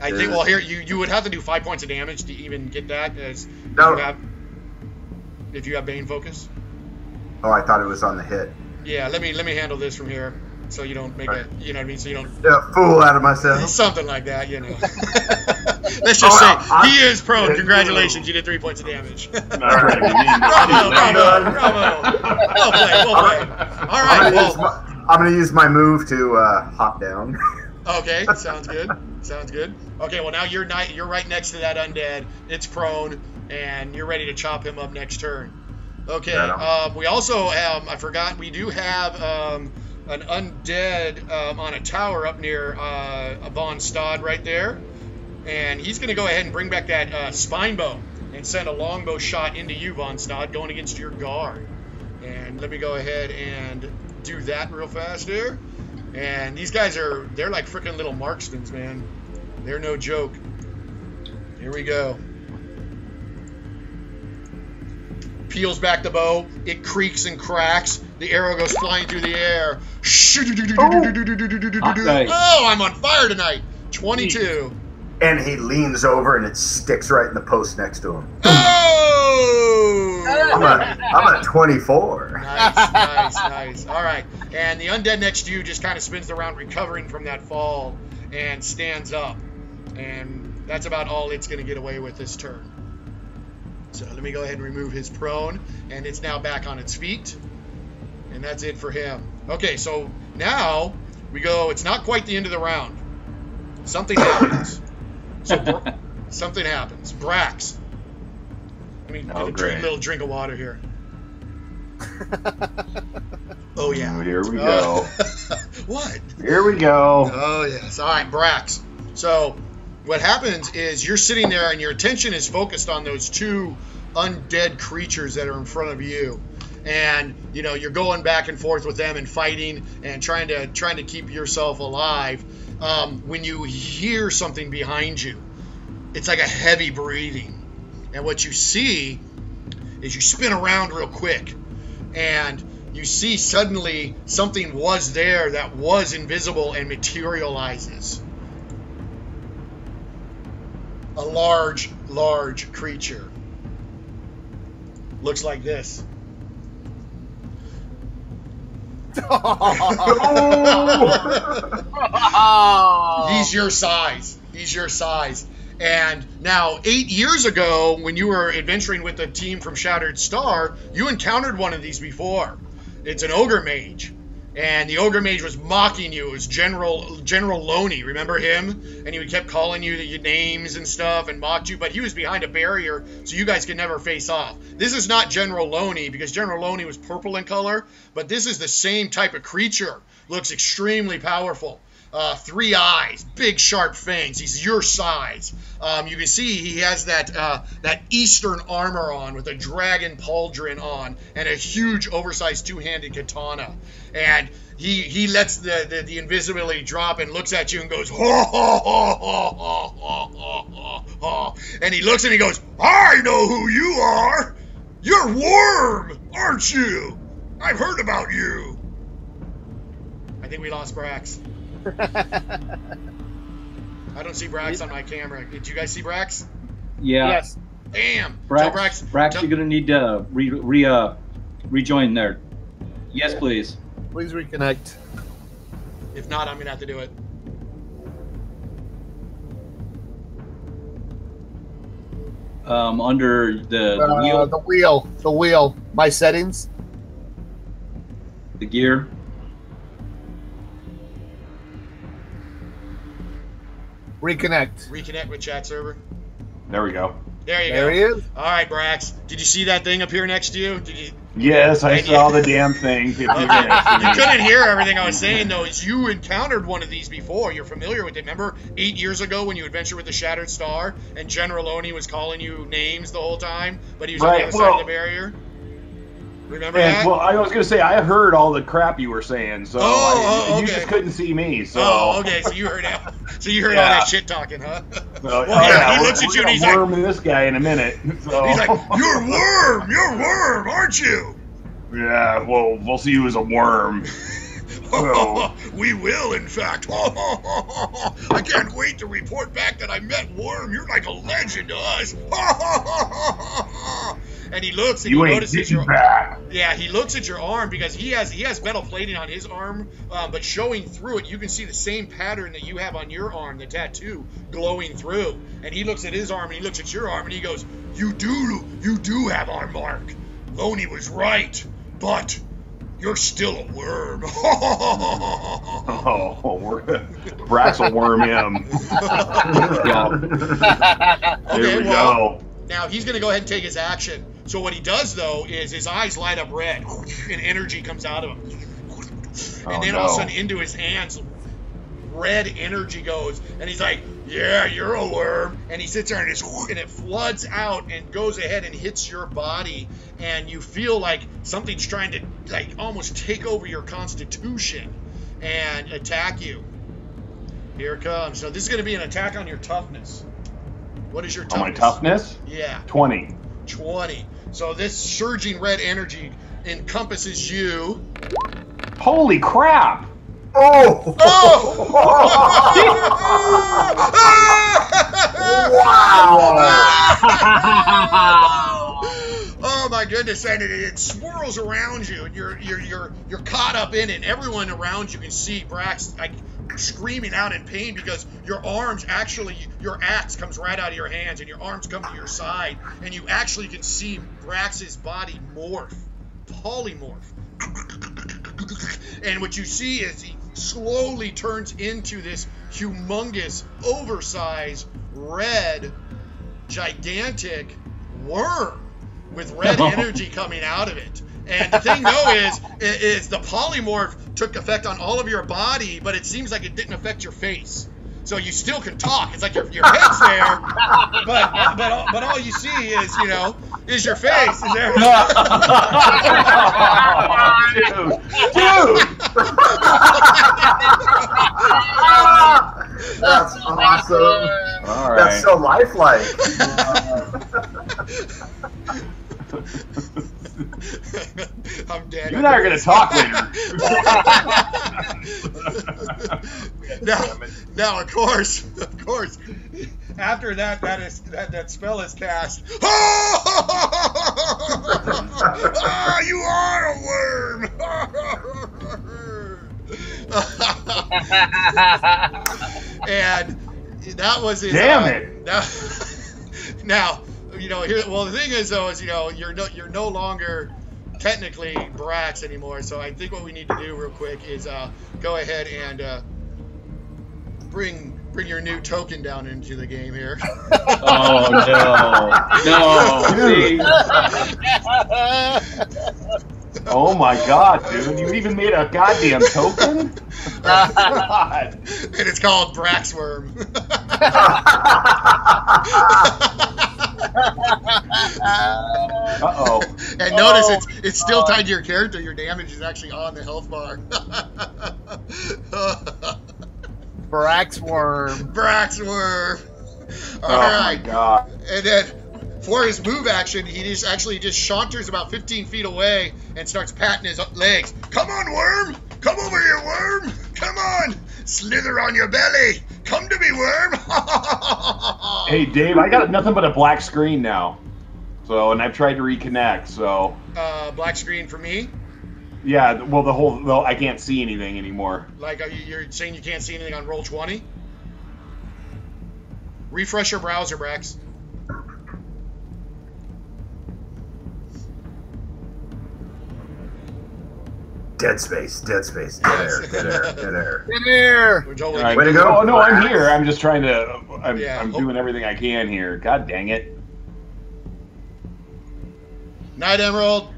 I think. Well, here you would have to do 5 points of damage to even get that. As No. if you have Bane focus. Oh, I thought it was on the hit. Yeah, let me handle this from here, so you don't make it. You know what I mean? So you don't. Yeah, fool out of myself. Something like that, you know. Let's just say he is prone. Congratulations, you did 3 points of damage. Not trying to be mean. Bravo. Well played. All right. I'm gonna use my move to hop down. Okay, sounds good. Okay, well now you're right next to that undead. It's prone, and you're ready to chop him up next turn. Okay. We also have. I forgot. We do have an undead on a tower up near Von Stad right there, and he's going to go ahead and bring back that spine bow and send a longbow shot into you, Von Stad, going against your guard. And let me go ahead and do that real fast here. And these guys they're like freaking little marksmen, man. They're no joke. Here we go. Peels back the bow. It creaks and cracks. The arrow goes flying through the air. Oh, I'm on fire tonight. 22. And he leans over and it sticks right in the post next to him. Oh! I'm at 24. Nice. All right. And the undead next to you just kind of spins around, recovering from that fall, and stands up. And that's about all it's going to get away with this turn. So let me go ahead and remove his prone, and it's now back on its feet. And that's it for him. Okay, so now we go. It's not quite the end of the round. Something happens. Something happens. Brax. Let me get a little drink of water here. Oh, yeah. Oh, here we go. What? Here we go. Oh, yes. All right, Brax. So what happens is you're sitting there and your attention is focused on those two undead creatures that are in front of you. And, you know, you're going back and forth with them and fighting and trying to keep yourself alive. When you hear something behind you, it's like a heavy breathing. And what you see is you spin around real quick and you see suddenly something was there that was invisible and materializes. A large creature. Looks like this. He's your size. And now, 8 years ago, when you were adventuring with the team from Shattered Star, you encountered one of these before. It's an ogre mage. And the ogre mage was mocking you. It was General Loney. Remember him? And he kept calling you your names and stuff and mocked you. But he was behind a barrier, so you guys could never face off. This is not General Loney, because General Loney was purple in color. But this is the same type of creature. Looks extremely powerful. 3 eyes, big sharp fangs. He's your size. You can see he has that Eastern armor on with a dragon pauldron on and a huge oversized two-handed katana. And he lets the invisibility drop and looks at you and goes, ha, ha, ha, ha, ha, ha, ha, ha. And he looks and he goes, I know who you are. You're Worm, aren't you? I've heard about you. I think we lost Brax. I don't see Brax on my camera. Did you guys see Brax? Yeah. Yes. Damn. Brax, you're gonna need to rejoin there. Yes, please. Please reconnect. If not, I'm gonna have to do it. Under the wheel. The wheel. My settings. The gear. Reconnect with chat server. There we go. There you go. There he is. All right, Brax. Did you see that thing up here next to you? Yes, I saw the damn thing. You couldn't hear everything I was saying, though. Is you encountered one of these before. You're familiar with it. Remember 8 years ago when you adventured with the Shattered Star and General Loney was calling you names the whole time, but he was on the other side of the barrier? Remember that? Well, I was going to say, I heard all the crap you were saying, so you just couldn't see me. So. Oh, okay. So you heard all that shit talking, huh? Well, he looks at you and he's like, worm this guy in a minute. So. He's like, you're Worm, aren't you? Yeah, well, we'll see you as a worm. Oh. We will, in fact. I can't wait to report back that I met Worm. You're like a legend to us. And he looks and You he ain't notices getting back. Yeah, he looks at your arm because he has metal plating on his arm, but showing through it, you can see the same pattern that you have on your arm, the tattoo, glowing through. And he looks at his arm and he looks at your arm and he goes, You do have our mark. Loney was right, but you're still a worm. Brax will worm him. There we go. Now he's going to go ahead and take his action. So what he does, though, is his eyes light up red, and energy comes out of him. And then all of a sudden, into his hands, red energy goes, and he's like, yeah, you're a worm. And he sits there, and it floods out and goes ahead and hits your body, and you feel like something's trying to, like, almost take over your constitution and attack you. Here it comes. So this is going to be an attack on your toughness. What is your toughness? On my toughness? Yeah. 20. 20. So this surging red energy encompasses you. Holy crap! Oh! Wow! Oh my goodness! And it swirls around you, and you're caught up in it. And everyone around you can see Brax like screaming out in pain because your arms actually, your axe comes right out of your hands, and your arms come to your side, and you actually can see Brax's body morph, polymorph. And what you see is he slowly turns into this humongous, oversized, red, gigantic worm with red energy coming out of it. And the thing, though, is the polymorph took effect on all of your body, but it seems like it didn't affect your face. So you still can talk. It's like your head's there, but all you see is, is your face. Is there? Dude! That's awesome. All right. That's so lifelike. I'm dead. You and I are going to talk later. Now, of course, after that spell is cast. Ah, you are a worm. And that was his. Damn it! Now, here. Well, the thing is, though, is you're no longer technically Brax anymore. So I think what we need to do real quick is go ahead and bring your new token down into the game here. Oh no! Oh my god, dude! You even made a goddamn token? Oh, god. And it's called Braxworm. Uh-oh. And notice it's still tied to your character. Your damage is actually on the health bar. Braxworm. Braxworm. All right. My god. And then for his move action, he just saunters about 15 feet away and starts patting his legs. Come on, worm! Come over here, worm! Come on! Slither on your belly! Come to me, worm! Hey, Dave, I got nothing but a black screen now. So, and I've tried to reconnect, so... Black screen for me? Yeah, well, I can't see anything anymore. Like, you're saying you can't see anything on Roll20? Refresh your browser, Brax. Dead space. Dead air. Get here. We're totally Right. Way to go. Oh, no, I'm here. I'm just trying to... I'm Yeah. doing everything I can here. God dang it. Night, Emerald.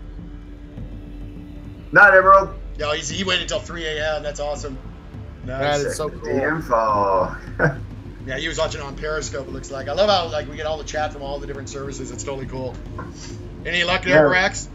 Not Emerald. No, he waited until 3 a.m. That's awesome. That is so cool. The info. Yeah, he was watching on Periscope, it looks like. I love how we get all the chat from all the different services. It's totally cool. Any luck there, Brax?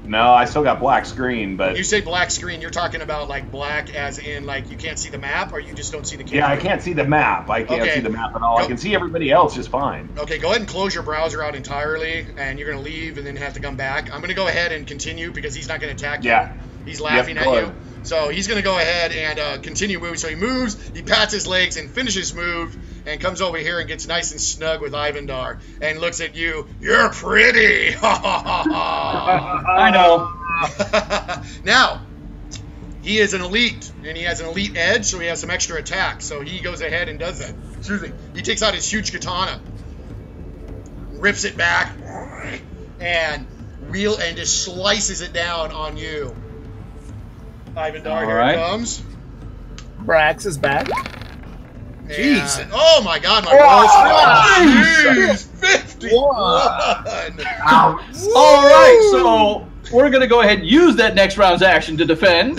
No, I still got black screen, but... When you say black screen, you're talking about black as in you can't see the map, or you just don't see the camera? Yeah, I can't see the map. I can't see the map at all. I can see everybody else just fine. Okay, go ahead and close your browser out entirely, and you're going to leave and then have to come back. I'm going to go ahead and continue because he's not going to attack you. Yeah. He's laughing at you. So he's going to go ahead and continue moving. So he moves, he pats his legs and finishes move and comes over here and gets nice and snug with Ivandar and looks at you. You're pretty. I know. Now, he is an elite, and he has an elite edge, so he has some extra attack. So he goes ahead and does that. Excuse me. He takes out his huge katana, rips it back, and just slices it down on you. Ivandar, here it comes. Brax is back. Jeez. Oh my god, my rolls. Jeez, 51. All right, so we're going to go ahead and use that next round's action to defend.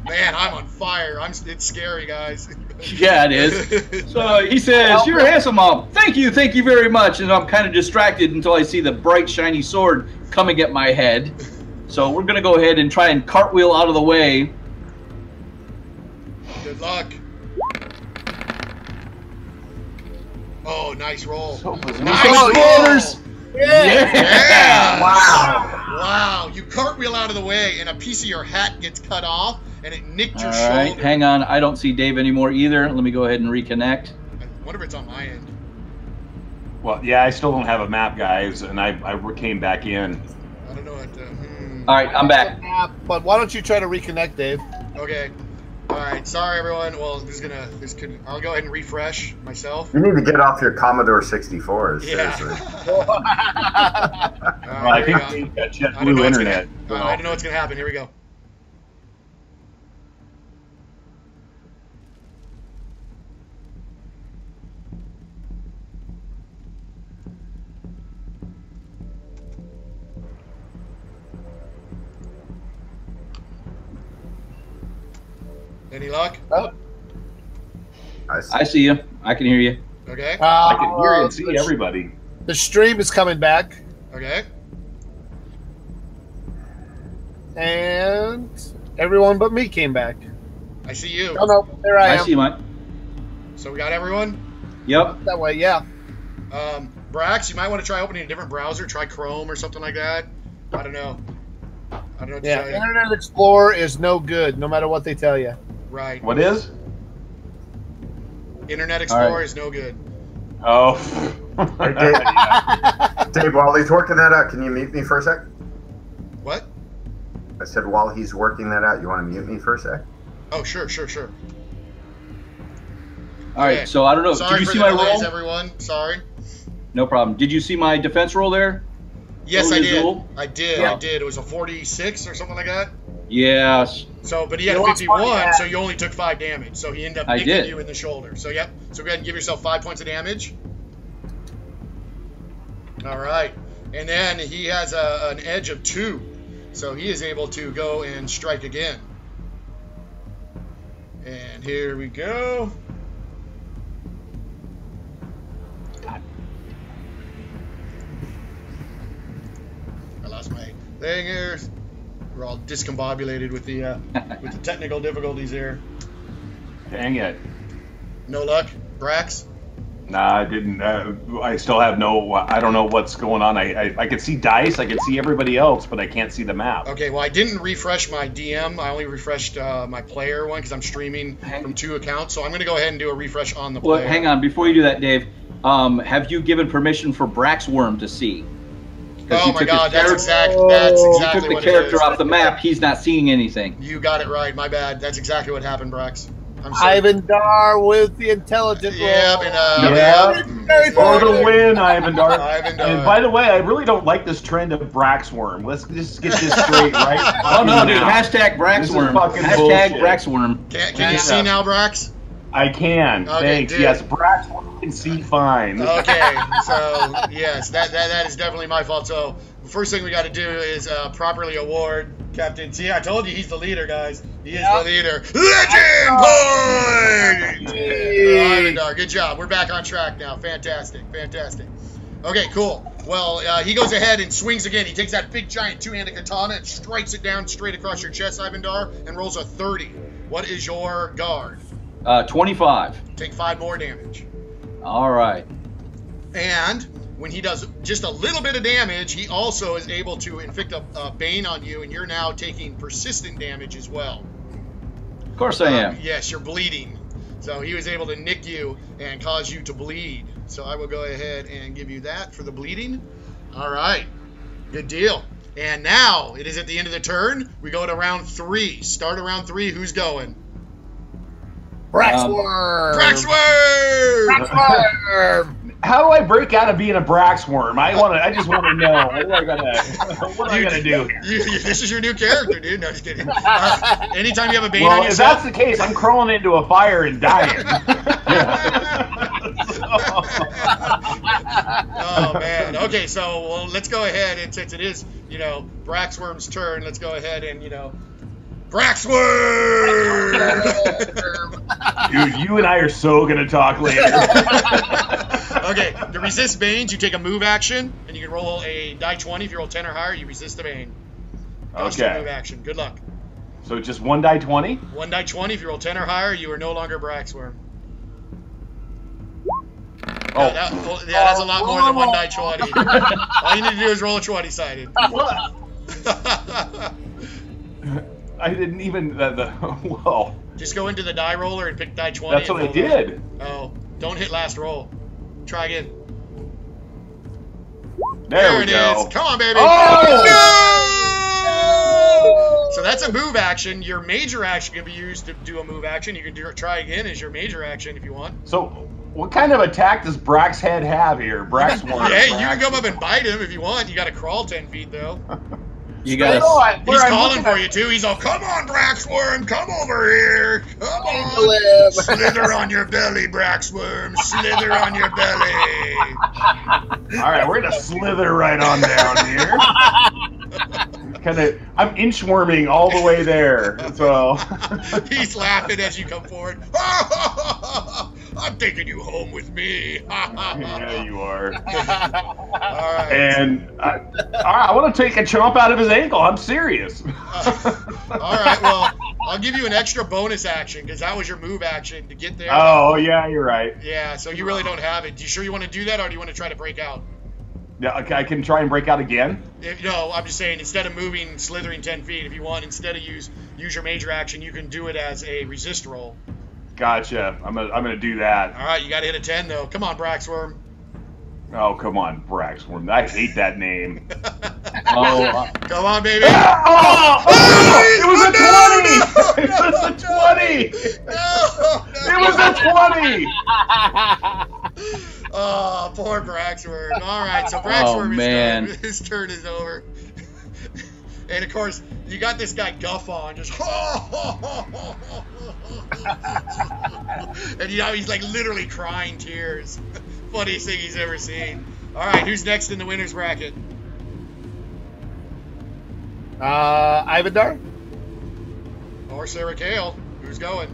Man, I'm on fire. It's scary, guys. Yeah, it is. So he says, "You're handsome, Mom. Thank you very much." And I'm kind of distracted until I see the bright, shiny sword coming at my head. So we're going to go ahead and try and cartwheel out of the way. Good luck. Oh, nice roll. Nice roll. Yeah. Wow. You cartwheel out of the way, and a piece of your hat gets cut off, and it nicked your shoulder. All right, hang on. I don't see Dave anymore either. Let me go ahead and reconnect. I wonder if it's on my end. Well, yeah, I still don't have a map, guys, and I came back in. I don't know what. All right, I'm back. But why don't you try to reconnect, Dave? Okay. All right. Sorry, everyone. Well, I'll go ahead and refresh myself. You need to get off your Commodore 64. Yeah. Well, I think we've got JetBlue internet. I don't know what's gonna happen. Here we go. Any luck? Oh. I see you. I can hear you. Okay. I can hear and see everybody. The stream is coming back. Okay. And everyone but me came back. I see you. Oh, no, there I am. I see mine. So we got everyone? Yep. That way, yeah. Brax, you might want to try opening a different browser. Try Chrome or something like that. I don't know. I don't know what to tell you. Internet Explorer is no good, no matter what they tell you. Right. What is? Internet Explorer is no good. Oh. Hey, Dave, while he's working that out, can you mute me for a sec? What? I said while he's working that out, you want to mute me for a sec? Oh, sure. All right, so I don't know. Sorry Did you for see the my delays, roll? Everyone. Sorry. No problem. Did you see my defense roll there? Yes, I did. Zool? I did. Yeah. I did. It was a 46 or something like that. Yes. So, but he had a 51, so you only took 5 damage. So he ended up nicking you in the shoulder. So, yep. So go ahead and give yourself 5 points of damage. All right. And then he has an edge of 2. So he is able to go and strike again. And here we go. I lost my thing here. We're all discombobulated with the technical difficulties here. Dang it. No luck, Brax? Nah, I didn't. I still have no. I don't know what's going on. I can see dice. I can see everybody else, but I can't see the map. Okay, well, I didn't refresh my DM. I only refreshed my player one because I'm streaming from 2 accounts. So I'm going to go ahead and do a refresh on the player. Well, hang on. Before you do that, Dave, have you given permission for Braxworm to see? Oh my God, that's exactly he took the what character it is. off the map. He's not seeing anything. You got it right. My bad. That's exactly what happened, Brax. I'm sorry. Ivandar with the intelligent roll. Yep, For the win, Ivandar. Ivandar. And by the way, I really don't like this trend of Braxworm. Let's just get this straight, right? Oh no, dude! Hashtag Braxworm. Hashtag Braxworm. Can you see now, Brax? I can. Okay, Thanks. dude. Yes, Braxworm can see fine. Okay, so yes, that is definitely my fault. So the first thing we got to do is properly award Captain. See, I told you he's the leader, guys. He is the leader. Legend point! Ivandar, good job. We're back on track now. Fantastic. Okay, cool. Well, he goes ahead and swings again. He takes that big, giant 2-handed katana and strikes it down straight across your chest, Ivandar, and rolls a 30. What is your guard? 25. Take 5 more damage. All right. And when he does just a little bit of damage, he also is able to inflict a bane on you, and you're now taking persistent damage as well. Of course I am. Yes, you're bleeding. So he was able to nick you and cause you to bleed. So I will go ahead and give you that for the bleeding. All right. Good deal. And now it is at the end of the turn. We go to round 3. Start of round 3. Who's going? Braxworm! Braxworm! How do I break out of being a Braxworm? I just want to know. What do I gotta do? This is your new character, dude. No, just kidding. Anytime you have a bane on Well, yourself, if that's the case, I'm crawling into a fire and dying. Oh man. Okay, so let's go ahead, and since it is, Braxworm's turn, let's go ahead and, Braxworm! Dude, you and I are so gonna talk later. Okay, to resist banes, you take a move action, and you can roll a die 20. If you roll 10 or higher, you resist the bane. Goes to move action. Good luck. So just 1 die 20? 1 die 20. If you roll 10 or higher, you are no longer Braxworm. Oh. That's a lot more than 1 die 20. All you need to do is roll a 20-sided. I didn't even... Whoa. Just go into the die roller and pick die 20. That's what I did. Oh, don't hit last roll. Try again. There we go. Is. Come on, baby. Oh! No! So that's a move action. Your major action can be used to do a move action. You can try again as your major action if you want. So what kind of attack does Brax Head have here? Braxworm. Yeah, you can come up and bite him if you want. You got to crawl 10 feet, though. You gotta. He's calling for you too. He's all, "Come on, Braxworm, come over here. Come on, slither on your belly, Braxworm, slither on your belly." All right, we're gonna slither right on down here. I'm inchworming all the way there. So he's laughing as you come forward. I'm taking you home with me. Yeah, you are. All right. And I want to take a chomp out of his ankle. I'm serious. All right. Well, I'll give you an extra bonus action because that was your move action to get there. Oh, yeah, you're right. Yeah, so you really don't have it. You sure you want to do that, or do you want to try to break out? Yeah, okay, I can try and break out again. No, I'm just saying, instead of slithering 10 feet, if you want, instead of use your major action, you can do it as a resist roll. Gotcha. I'm gonna do that. All right, you got to hit a 10 though. Come on, Braxworm. Oh, come on, Braxworm. I hate that name. Come on, baby. It was a 20. It was a 20. It was a 20. Oh, poor Braxworm. All right, so Braxworm is done. His turn is over. And of course, you got this guy Guff on, just and he's like literally crying tears. Funniest thing he's ever seen. All right, who's next in the winner's bracket? Ivandar? Or Sarah Kale? Who's going?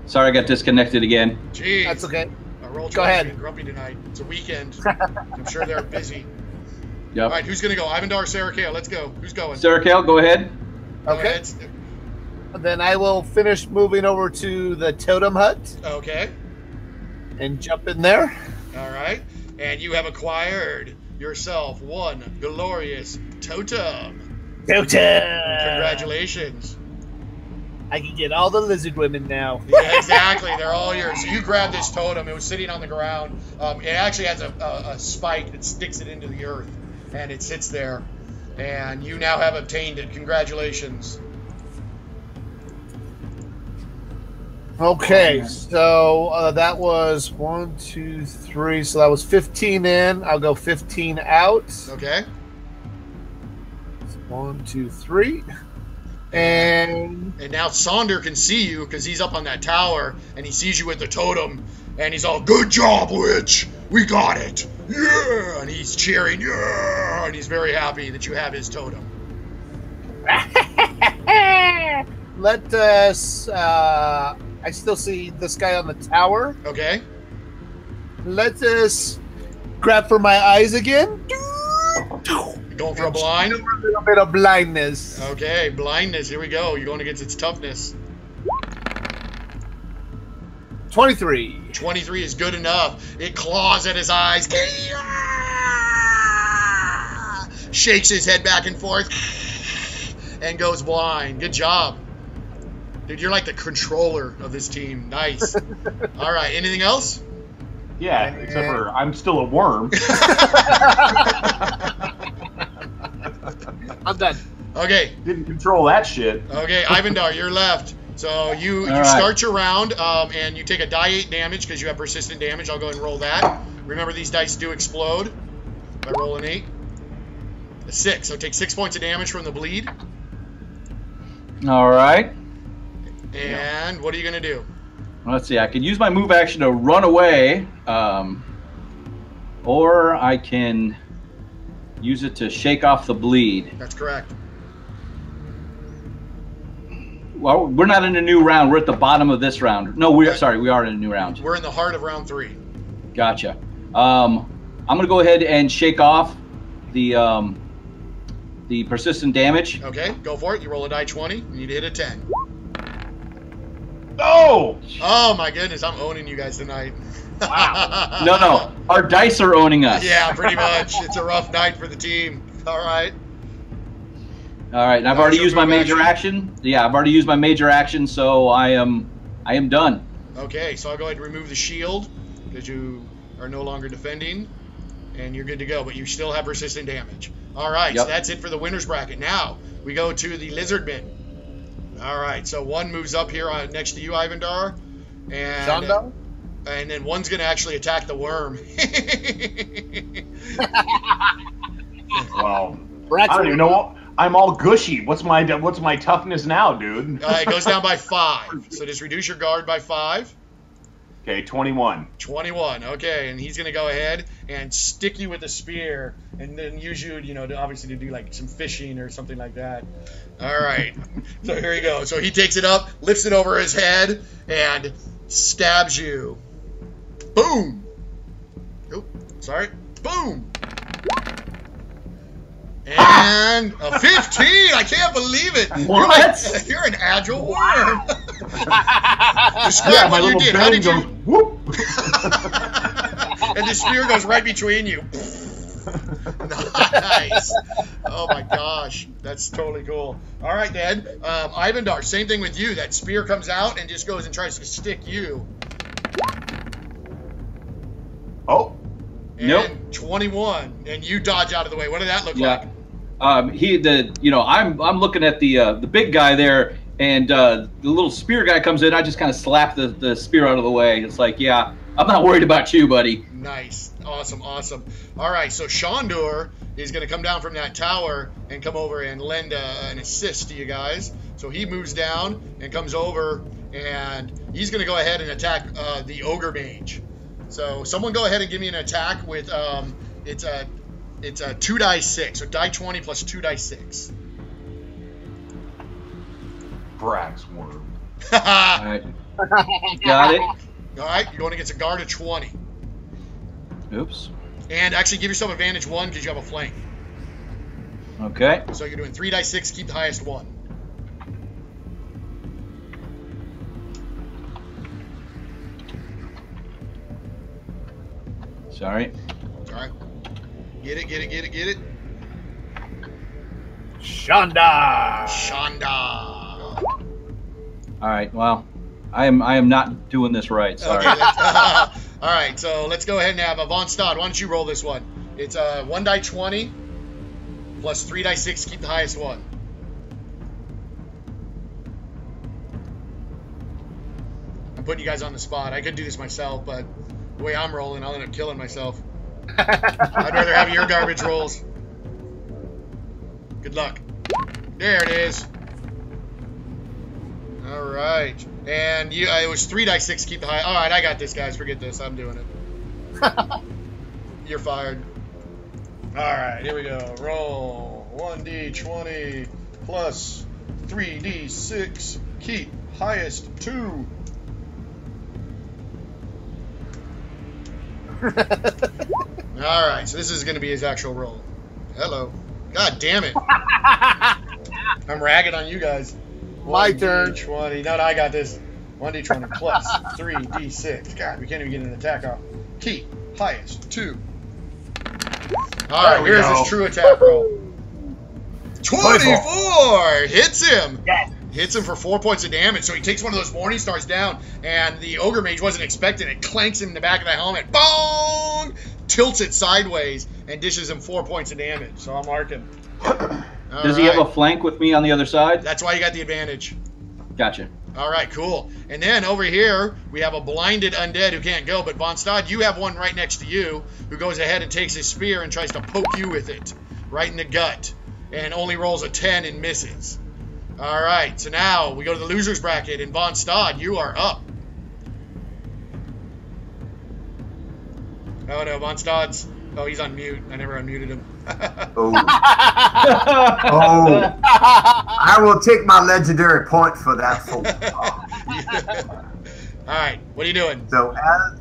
Sorry, I got disconnected again. Jeez. That's okay. Go ahead. Grumpy tonight. It's a weekend. I'm sure they're busy. Yep. All right, who's going to go? Ivandar or Sarah Kale? Let's go. Who's going? Sarah Kale, go ahead. Okay. Then I will finish moving over to the totem hut. Okay. And jump in there. All right. And you have acquired yourself one glorious totem. Congratulations. I can get all the lizard women now. Yeah, exactly. They're all yours. So you grab this totem. It was sitting on the ground. It actually has a spike that sticks it into the earth. And it sits there. And you now have obtained it. Congratulations. Okay, so that was 1, 2, 3. So that was 15 in. I'll go 15 out. Okay. 1, 2, 3. And now Sonder can see you because he's up on that tower and he sees you with the totem and he's all, "Good job, witch! We got it! Yeah!" And he's cheering, "Yeah!" And he's very happy that you have his totem. let us. I still see this guy on the tower. Okay. Let us grab for my eyes again. Going for a blind? A little bit of blindness. Okay, blindness. Here we go. You're going against its toughness. 23. 23 is good enough. It claws at his eyes. shakes his head back and forth, and goes blind. Good job. Dude, you're like the controller of this team. Nice. All right, anything else? Yeah, except for I'm still a worm. I'm done. Okay. Didn't control that shit. Okay, Ivandar, you're left. So you right. start your round, and you take a die 8 damage because you have persistent damage. I'll go ahead and roll that. Remember, these dice do explode. I roll an 8. A 6. So take 6 points of damage from the bleed. All right. And what are you going to do? Let's see. I could use my move action to run away, or I can use it to shake off the bleed. That's correct. Well, we're not in a new round. We're at the bottom of this round. No, we are in a new round. We're in the heart of round 3. Gotcha. I'm going to go ahead and shake off the persistent damage. Okay, go for it. You roll a die 20. You need to hit a 10. Oh! Oh my goodness, I'm owning you guys tonight. Wow. No. Our dice are owning us. Yeah, pretty much. It's a rough night for the team. All right. All right, and I've already used my major action. Yeah, I've already used my major action, so I am done. Okay, so I'll go ahead and remove the shield because you are no longer defending, and you're good to go. But you still have persistent damage. All right, Yep. So that's it for the winners bracket. Now we go to the lizardmen. All right, so one moves up here next to you, Ivandar, and then one's going to actually attack the worm. Wow. I don't even know what. I'm all gushy. What's my toughness now, dude? It goes down by 5. So just reduce your guard by 5. Okay, 21. 21. Okay, and he's going to go ahead and stick you with a spear and then use you, obviously to do like some fishing or something like that. All right. So here you go. So he takes it up, lifts it over his head, and stabs you. Boom. Oh, sorry. Boom. And a 15! I can't believe it! What? You're an agile worm! Describe Yeah, my what you little did. How bang did goes you... whoop. And the spear goes right between you. Nice! Oh my gosh. That's totally cool. Alright, then. Ivandar, same thing with you. That spear comes out and just goes and tries to stick you. Oh. And Nope. 21. And you dodge out of the way. What did that look like? I'm looking at the big guy there, and the little spear guy comes in. I just kind of slap the spear out of the way. It's like, yeah, I'm not worried about you, buddy. Nice. Awesome. All right, so Shandur is going to come down from that tower and come over and lend an assist to you guys. So he moves down and comes over, and he's going to go ahead and attack the ogre mage. So someone go ahead and give me an attack with it's a 2 die 6, so die 20 plus 2 die 6. Brax worm. All right. Got it. All right, you're going against a guard of 20. Oops. And actually give yourself advantage 1 because you have a flank. Okay. So you're doing 3 die 6, keep the highest 1. Sorry. All right. Get it. Shanda. All right. Well, I am not doing this right. Sorry. Okay, all right, so let's go ahead and have Von Stad. Why don't you roll this one? It's 1 die 20 plus 3 die 6, keep the highest 1. I'm putting you guys on the spot. I could do this myself, but the way I'm rolling, I'll end up killing myself. I'd rather have your garbage rolls. Good luck. There it is. All right. And it was 3 die 6, keep the high. All right, I got this, guys. Forget this. I'm doing it. You're fired. All right, here we go. Roll 1d20 plus 3d6. Keep highest 2. All right, so this is going to be his actual roll. Hello. God damn it. I'm ragging on you guys. My turn. 1d20. No, I got this. 1d20 plus 3d6. God, we can't even get an attack off. Keep highest 2. All right, here's his true attack roll. 24 hits him. Yes. Hits him for 4 points of damage. So he takes one of those morning stars down, and the ogre mage wasn't expecting it. Clanks him in the back of the helmet. Bong! Tilts it sideways and dishes him 4 points of damage. So I'm marking. Does he have a flank with me on the other side? That's why you got the advantage. Gotcha. All right, cool. And then over here, we have a blinded undead who can't go, but Von Stad, you have one right next to you who goes ahead and takes his spear and tries to poke you with it right in the gut, and only rolls a 10 and misses. All right, so now we go to the losers bracket, and Von Stad, you are up. Oh no, Von Stad's. Oh, he's on mute. I never unmuted him. Oh. Oh. I will take my legendary point for that. All right, what are you doing? So,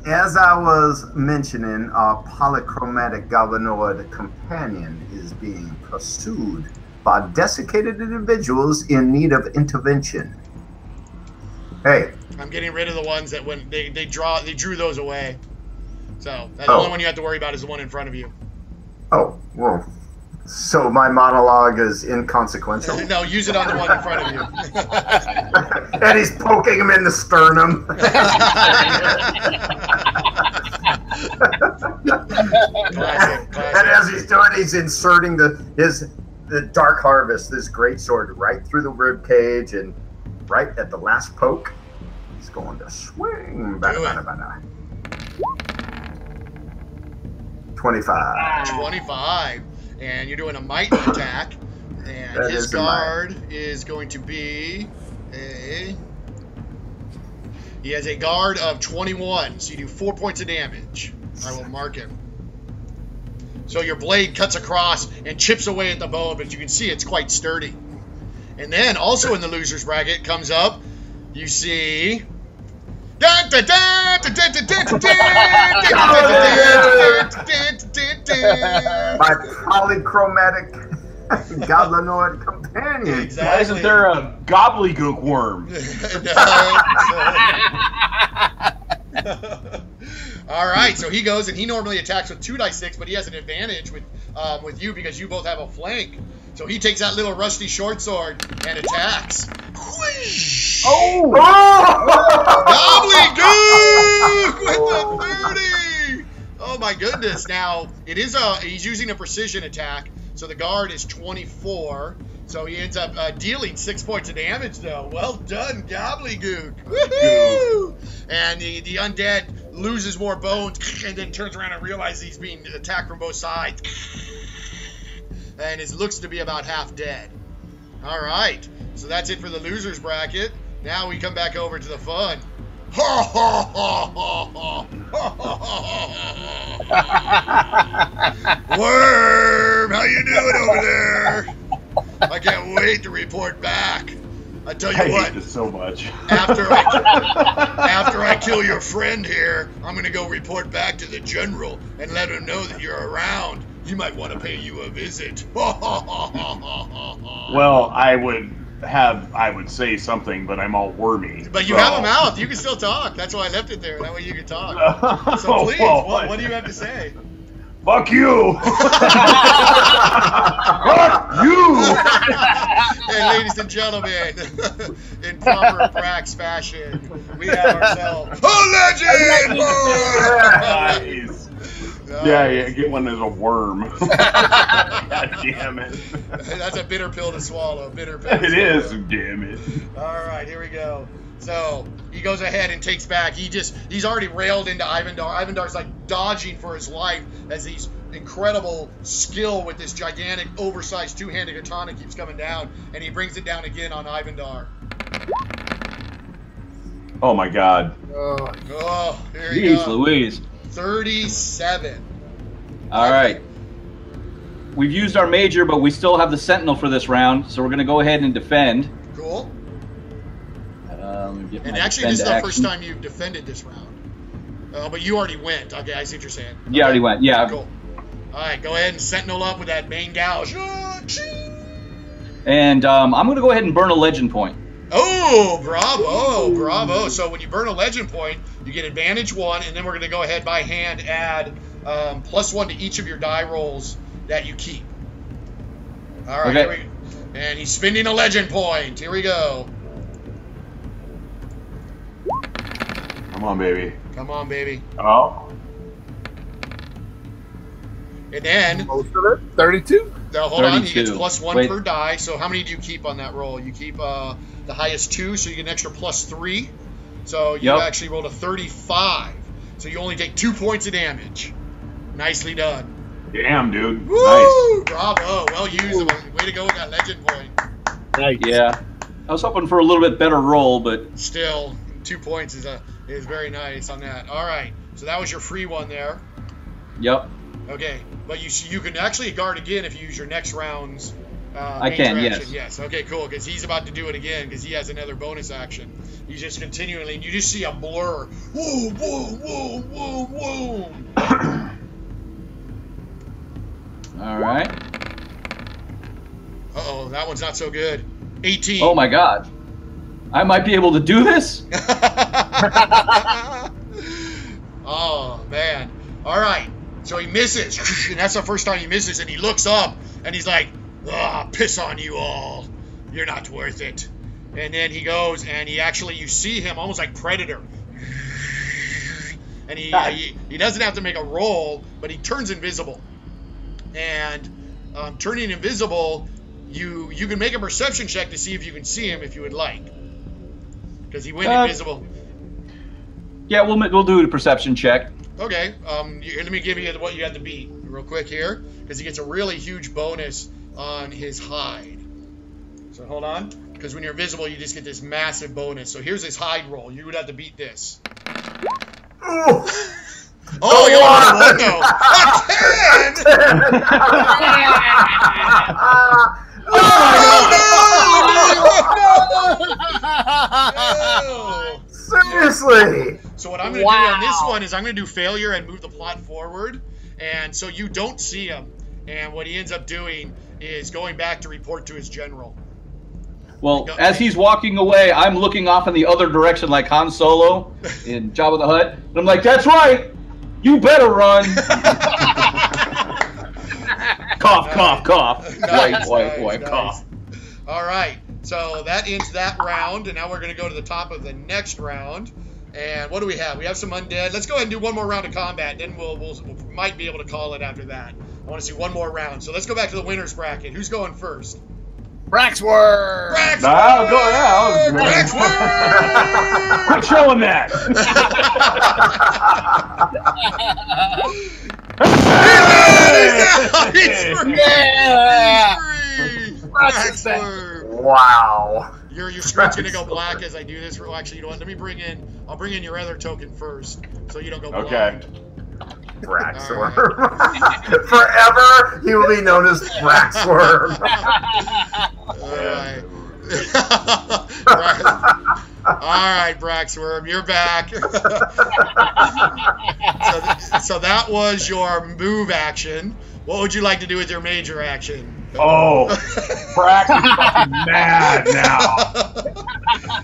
as I was mentioning, our polychromatic goblinoid companion is being pursued by desiccated individuals in need of intervention. Hey. I'm getting rid of the ones that when they drew those away. So the only one you have to worry about is the one in front of you. Oh, well. So my monologue is inconsequential? No, use it on the one in front of you. And he's poking him in the sternum. Classic. And as he's doing, he's inserting the Dark Harvest, this greatsword, right through the rib cage, and right at the last poke, he's going to swing. 25. 25. And you're doing a might attack. And That his is a guard is going to be he has a guard of 21, so you do 4 points of damage. I will mark him. So your blade cuts across and chips away at the bone, but you can see it's quite sturdy. And then also in the losers bracket comes up, you see my polychromatic goblinoid companion. Exactly. Why isn't there a gobbledygook worm? All right, so he goes and he normally attacks with 2d6, but he has an advantage with you because you both have a flank. So he takes that little rusty short sword and attacks. Oh! Gobbledygook with the 30! Oh my goodness! Now it is he's using a precision attack, so the guard is 24. So he ends up dealing 6 points of damage, though. Well done, Gobbledygook! Woohoo! And the undead loses more bones, and then turns around and realizes he's being attacked from both sides, and it looks to be about half dead. All right, so that's it for the losers bracket. Now we come back over to the fun. Worm, how you doing over there? I can't wait to report back. I tell you what, hate this so much. after I kill your friend here, I'm gonna go report back to the general and let him know that you're around. He might want to pay you a visit. Well, I would say something, but I'm all wormy. But you have a mouth. You can still talk. That's why I left it there. That way you can talk. So please, what do you have to say? Fuck you! Fuck you! And ladies and gentlemen, in proper Brax fashion, we have ourselves a legend! Nice. Yeah, get one as a worm. God damn it. That's a bitter pill to swallow. Bitter pill. It is, damn it. All right, here we go. So he goes ahead and takes back. He's already railed into Ivandar. Ivandar's like dodging for his life as these incredible skill with this gigantic, oversized two-handed katana keeps coming down, and he brings it down again on Ivandar. Oh my God. Oh, here you Jeez go. Louise. 37. All right. We've used our major, but we still have the sentinel for this round, so we're going to go ahead and defend. Cool. Get And my actually, this is defend the first action. time you've defended this round. But you already went. Okay, I see what you're saying. Yeah, already went. Yeah. Cool. All right, go ahead and sentinel up with that main gouge. And I'm going to go ahead and burn a legend point. Oh, bravo, bravo. So when you burn a legend point, you get advantage 1, and then we're going to go ahead by hand add +1 to each of your die rolls that you keep. All right, Okay. And he's spending a legend point. Here we go. Come on, baby. Come on, baby. Oh. And then... Most of it? 32? Now, hold on. He 32. gets +1 Wait. per die. So how many do you keep on that roll? You keep the highest 2, so you get an extra +3. So you actually rolled a 35. So you only take 2 points of damage. Nicely done. Damn, dude. Woo! Nice. Bravo. Well used. Way to go with that legend point. Nice. Yeah. I was hoping for a little bit better roll, but Still, 2 points is very nice on that. All right. So that was your free one there. yep. Okay. But you can actually guard again if you use your next round's I major can, action. yes. Yes. Okay, cool. Because he's about to do it again because he has another bonus action. He's just continually, and you just see a blur. Whoa, whoa, whoa, whoa, whoa. All right. Uh-oh, that one's not so good. 18. Oh my God. I might be able to do this. Oh, man. All right. So he misses. And that's the first time he misses. And he looks up and he's like, ah, piss on you all. You're not worth it. And then he goes and he actually, you see him almost like Predator. And he doesn't have to make a roll, but he turns invisible. And turning invisible, you can make a perception check to see if you can see him if you would like. Because he went invisible. Yeah, we'll do a perception check. Okay, let me give you what you had to beat real quick here, because he gets a really huge bonus on his hide. So hold on, because when you're invisible, you just get this massive bonus. So here's his hide roll. You would have to beat this. Oh, you only one though. Oh, seriously? So what I'm going to do on this one is I'm going to do failure and move the plot forward. And so you don't see him. And what he ends up doing is going back to report to his general. Well, as he's walking away, I'm looking off in the other direction like Han Solo in Jabba the Hutt. And I'm like, that's right. You better run. Cough, cough, cough. Nice, Wipe, nice. cough. All right. So that ends that round. And now we're going to go to the top of the next round. And what do we have? We have some undead. Let's go ahead and do one more round of combat. Then we might be able to call it after that. I want to see one more round. So let's go back to the winner's bracket. Who's going first? Braxworm! I'll go now. Braxworm! Quit showing that. Braxworm! Wow. Your screen's gonna go black as I do this. Well, actually, you know what? I'll bring in your other token first, so you don't go blind. Okay. Braxworm. Forever, he will be known as Braxworm. Alright. Alright, Braxworm, you're back. So that was your move action. What would you like to do with your major action? Oh, Brax is fucking mad now.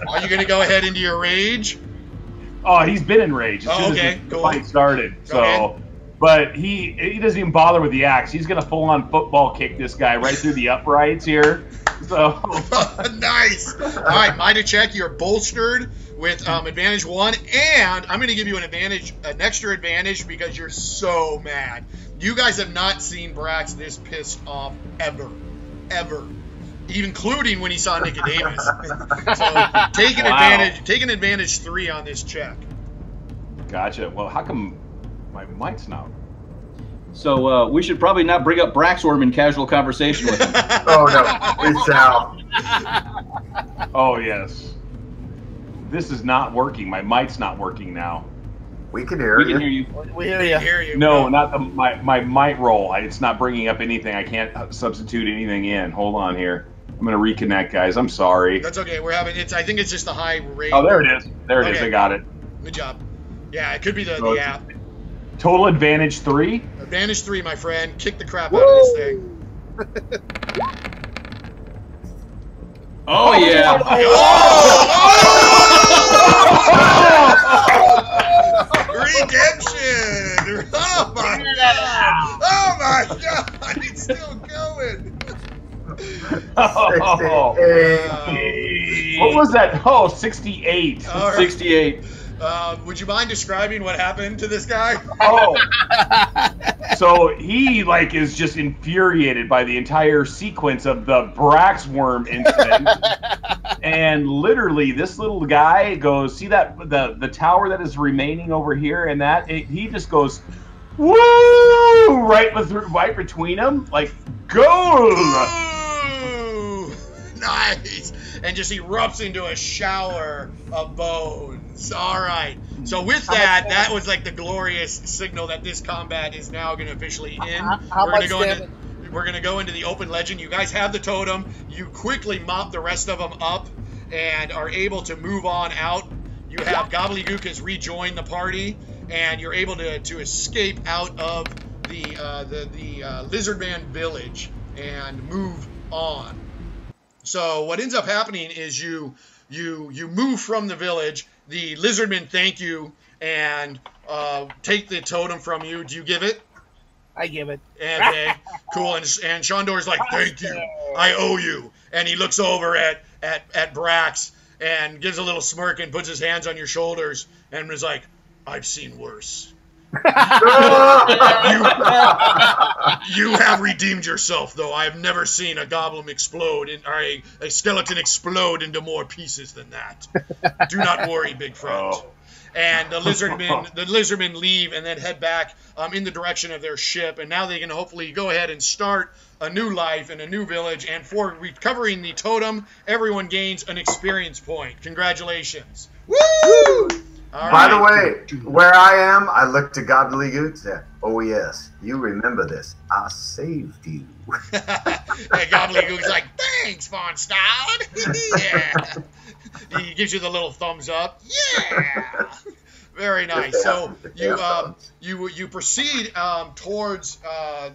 Are you going to go ahead into your rage? Oh, he's been in rage as soon as the fight started. So, but he doesn't even bother with the axe. He's gonna full on football kick this guy right through the uprights here. So nice. All right, Might check. You're bolstered with advantage 1, and I'm gonna give you an extra advantage because you're so mad. You guys have not seen Brax this pissed off ever, including when he saw Nicodemus. So take an advantage 3 on this check. Gotcha. Well, how come my mic's not? So we should probably not bring up Braxworm in casual conversation with him. Oh no, we shall. Oh yes. This is not working. My mic's not working now. We can hear We can hear you. We hear you. No, not my mic roll. It's not bringing up anything. I can't substitute anything in. Hold on here. I'm gonna reconnect, guys. I'm sorry. That's okay. I think it's just the high rate. Oh, there it is. There it is. I got it. Good job. Yeah, it could be the app. Total advantage 3. Advantage 3, my friend. Kick the crap out of this thing. Oh yeah. Redemption! Oh my god! Oh my god! It's still going! Oh. 68. What was that? Oh, 68. All right. 68. Would you mind describing what happened to this guy? Oh. So he like is just infuriated by the entire sequence of the Braxworm incident. And literally this little guy goes, see that the tower that is remaining over here, and he just goes, woo, right between them, like gold. Ooh, nice. And just erupts into a shower of bones. All right. So with that was like the glorious signal that this combat is now going to officially end. We're going to go into the open legend. You guys have the totem. You quickly mop the rest of them up and are able to move on out. You have Gobbledygook has rejoined the party, and you're able to escape out of the lizardman village and move on. So what ends up happening is you move from the village. The lizardmen thank you and take the totem from you. Do you give it? I give it. Okay, cool. And Shondor's like, thank you. I owe you. And he looks over at Brax and gives a little smirk and puts his hands on your shoulders and is like, I've seen worse. You have redeemed yourself, though. I have never seen a goblin explode, or a skeleton explode into more pieces than that. Do not worry, big friend. Oh. And the lizardmen leave and then head back in the direction of their ship. And now they can hopefully go ahead and start a new life in a new village. And for recovering the totem, everyone gains an experience point. Congratulations. Woo! By the way, where I am, I look to Gobbledygook and say, oh yes, you remember this. I saved you. And Gobbledygook's like, thanks, Von Stad. Yeah. He gives you the little thumbs up. Yeah. Very nice. So you proceed towards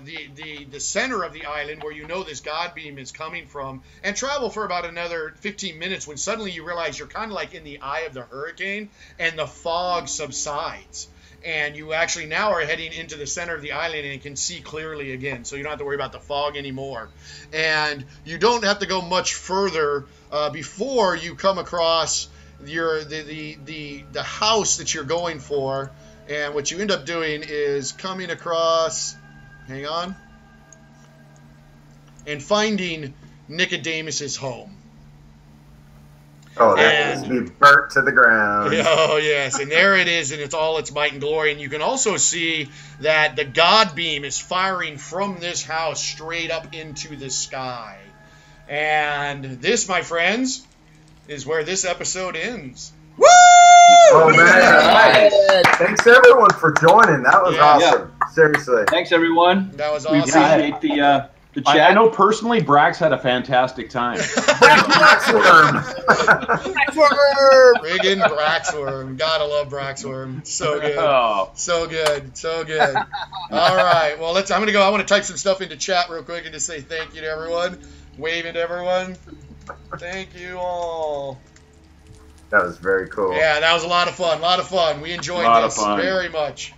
the center of the island where you know this god beam is coming from, and travel for about another 15 minutes when suddenly you realize you're kind of like in the eye of the hurricane and the fog subsides. And you actually now are heading into the center of the island and can see clearly again. So you don't have to worry about the fog anymore. And you don't have to go much further before you come across the house that you're going for. And what you end up doing is coming across, hang on, and finding Nicodemus's home. Oh, that needs to be burnt to the ground. Oh, yes. And there it is in all its might and glory. And you can also see that the god beam is firing from this house straight up into the sky. And this, my friends, is where this episode ends. Woo! Oh, man. Thanks, everyone, for joining. That was awesome. Yeah. Seriously. Thanks, everyone. That was we awesome. Appreciate the chat. I know personally Brax had a fantastic time. Braxworm. Friggin' Braxworm. Gotta love Braxworm. So good. Oh. So good. So good. All right. Well, I'm going to go. I want to type some stuff into chat real quick and just say thank you to everyone. Waving to everyone. Thank you all. That was very cool. Yeah, that was a lot of fun. A lot of fun. We enjoyed this very much.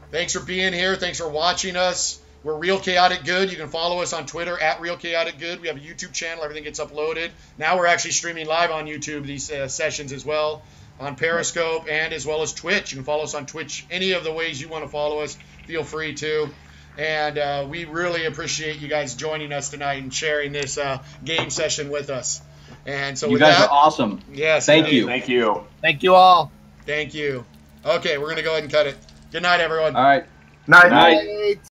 Thanks for being here. Thanks for watching us. We're Real Chaotic Good. You can follow us on Twitter at Real Chaotic Good. We have a YouTube channel. Everything gets uploaded. Now we're actually streaming live on YouTube these sessions as well, on Periscope and as well as Twitch. You can follow us on Twitch. Any of the ways you want to follow us, feel free to. And we really appreciate you guys joining us tonight and sharing this game session with us. And so you guys are awesome. Yes. Thank you. Thank you. Thank you all. Thank you. Okay, we're going to go ahead and cut it. Good night, everyone. All right. Night. Night.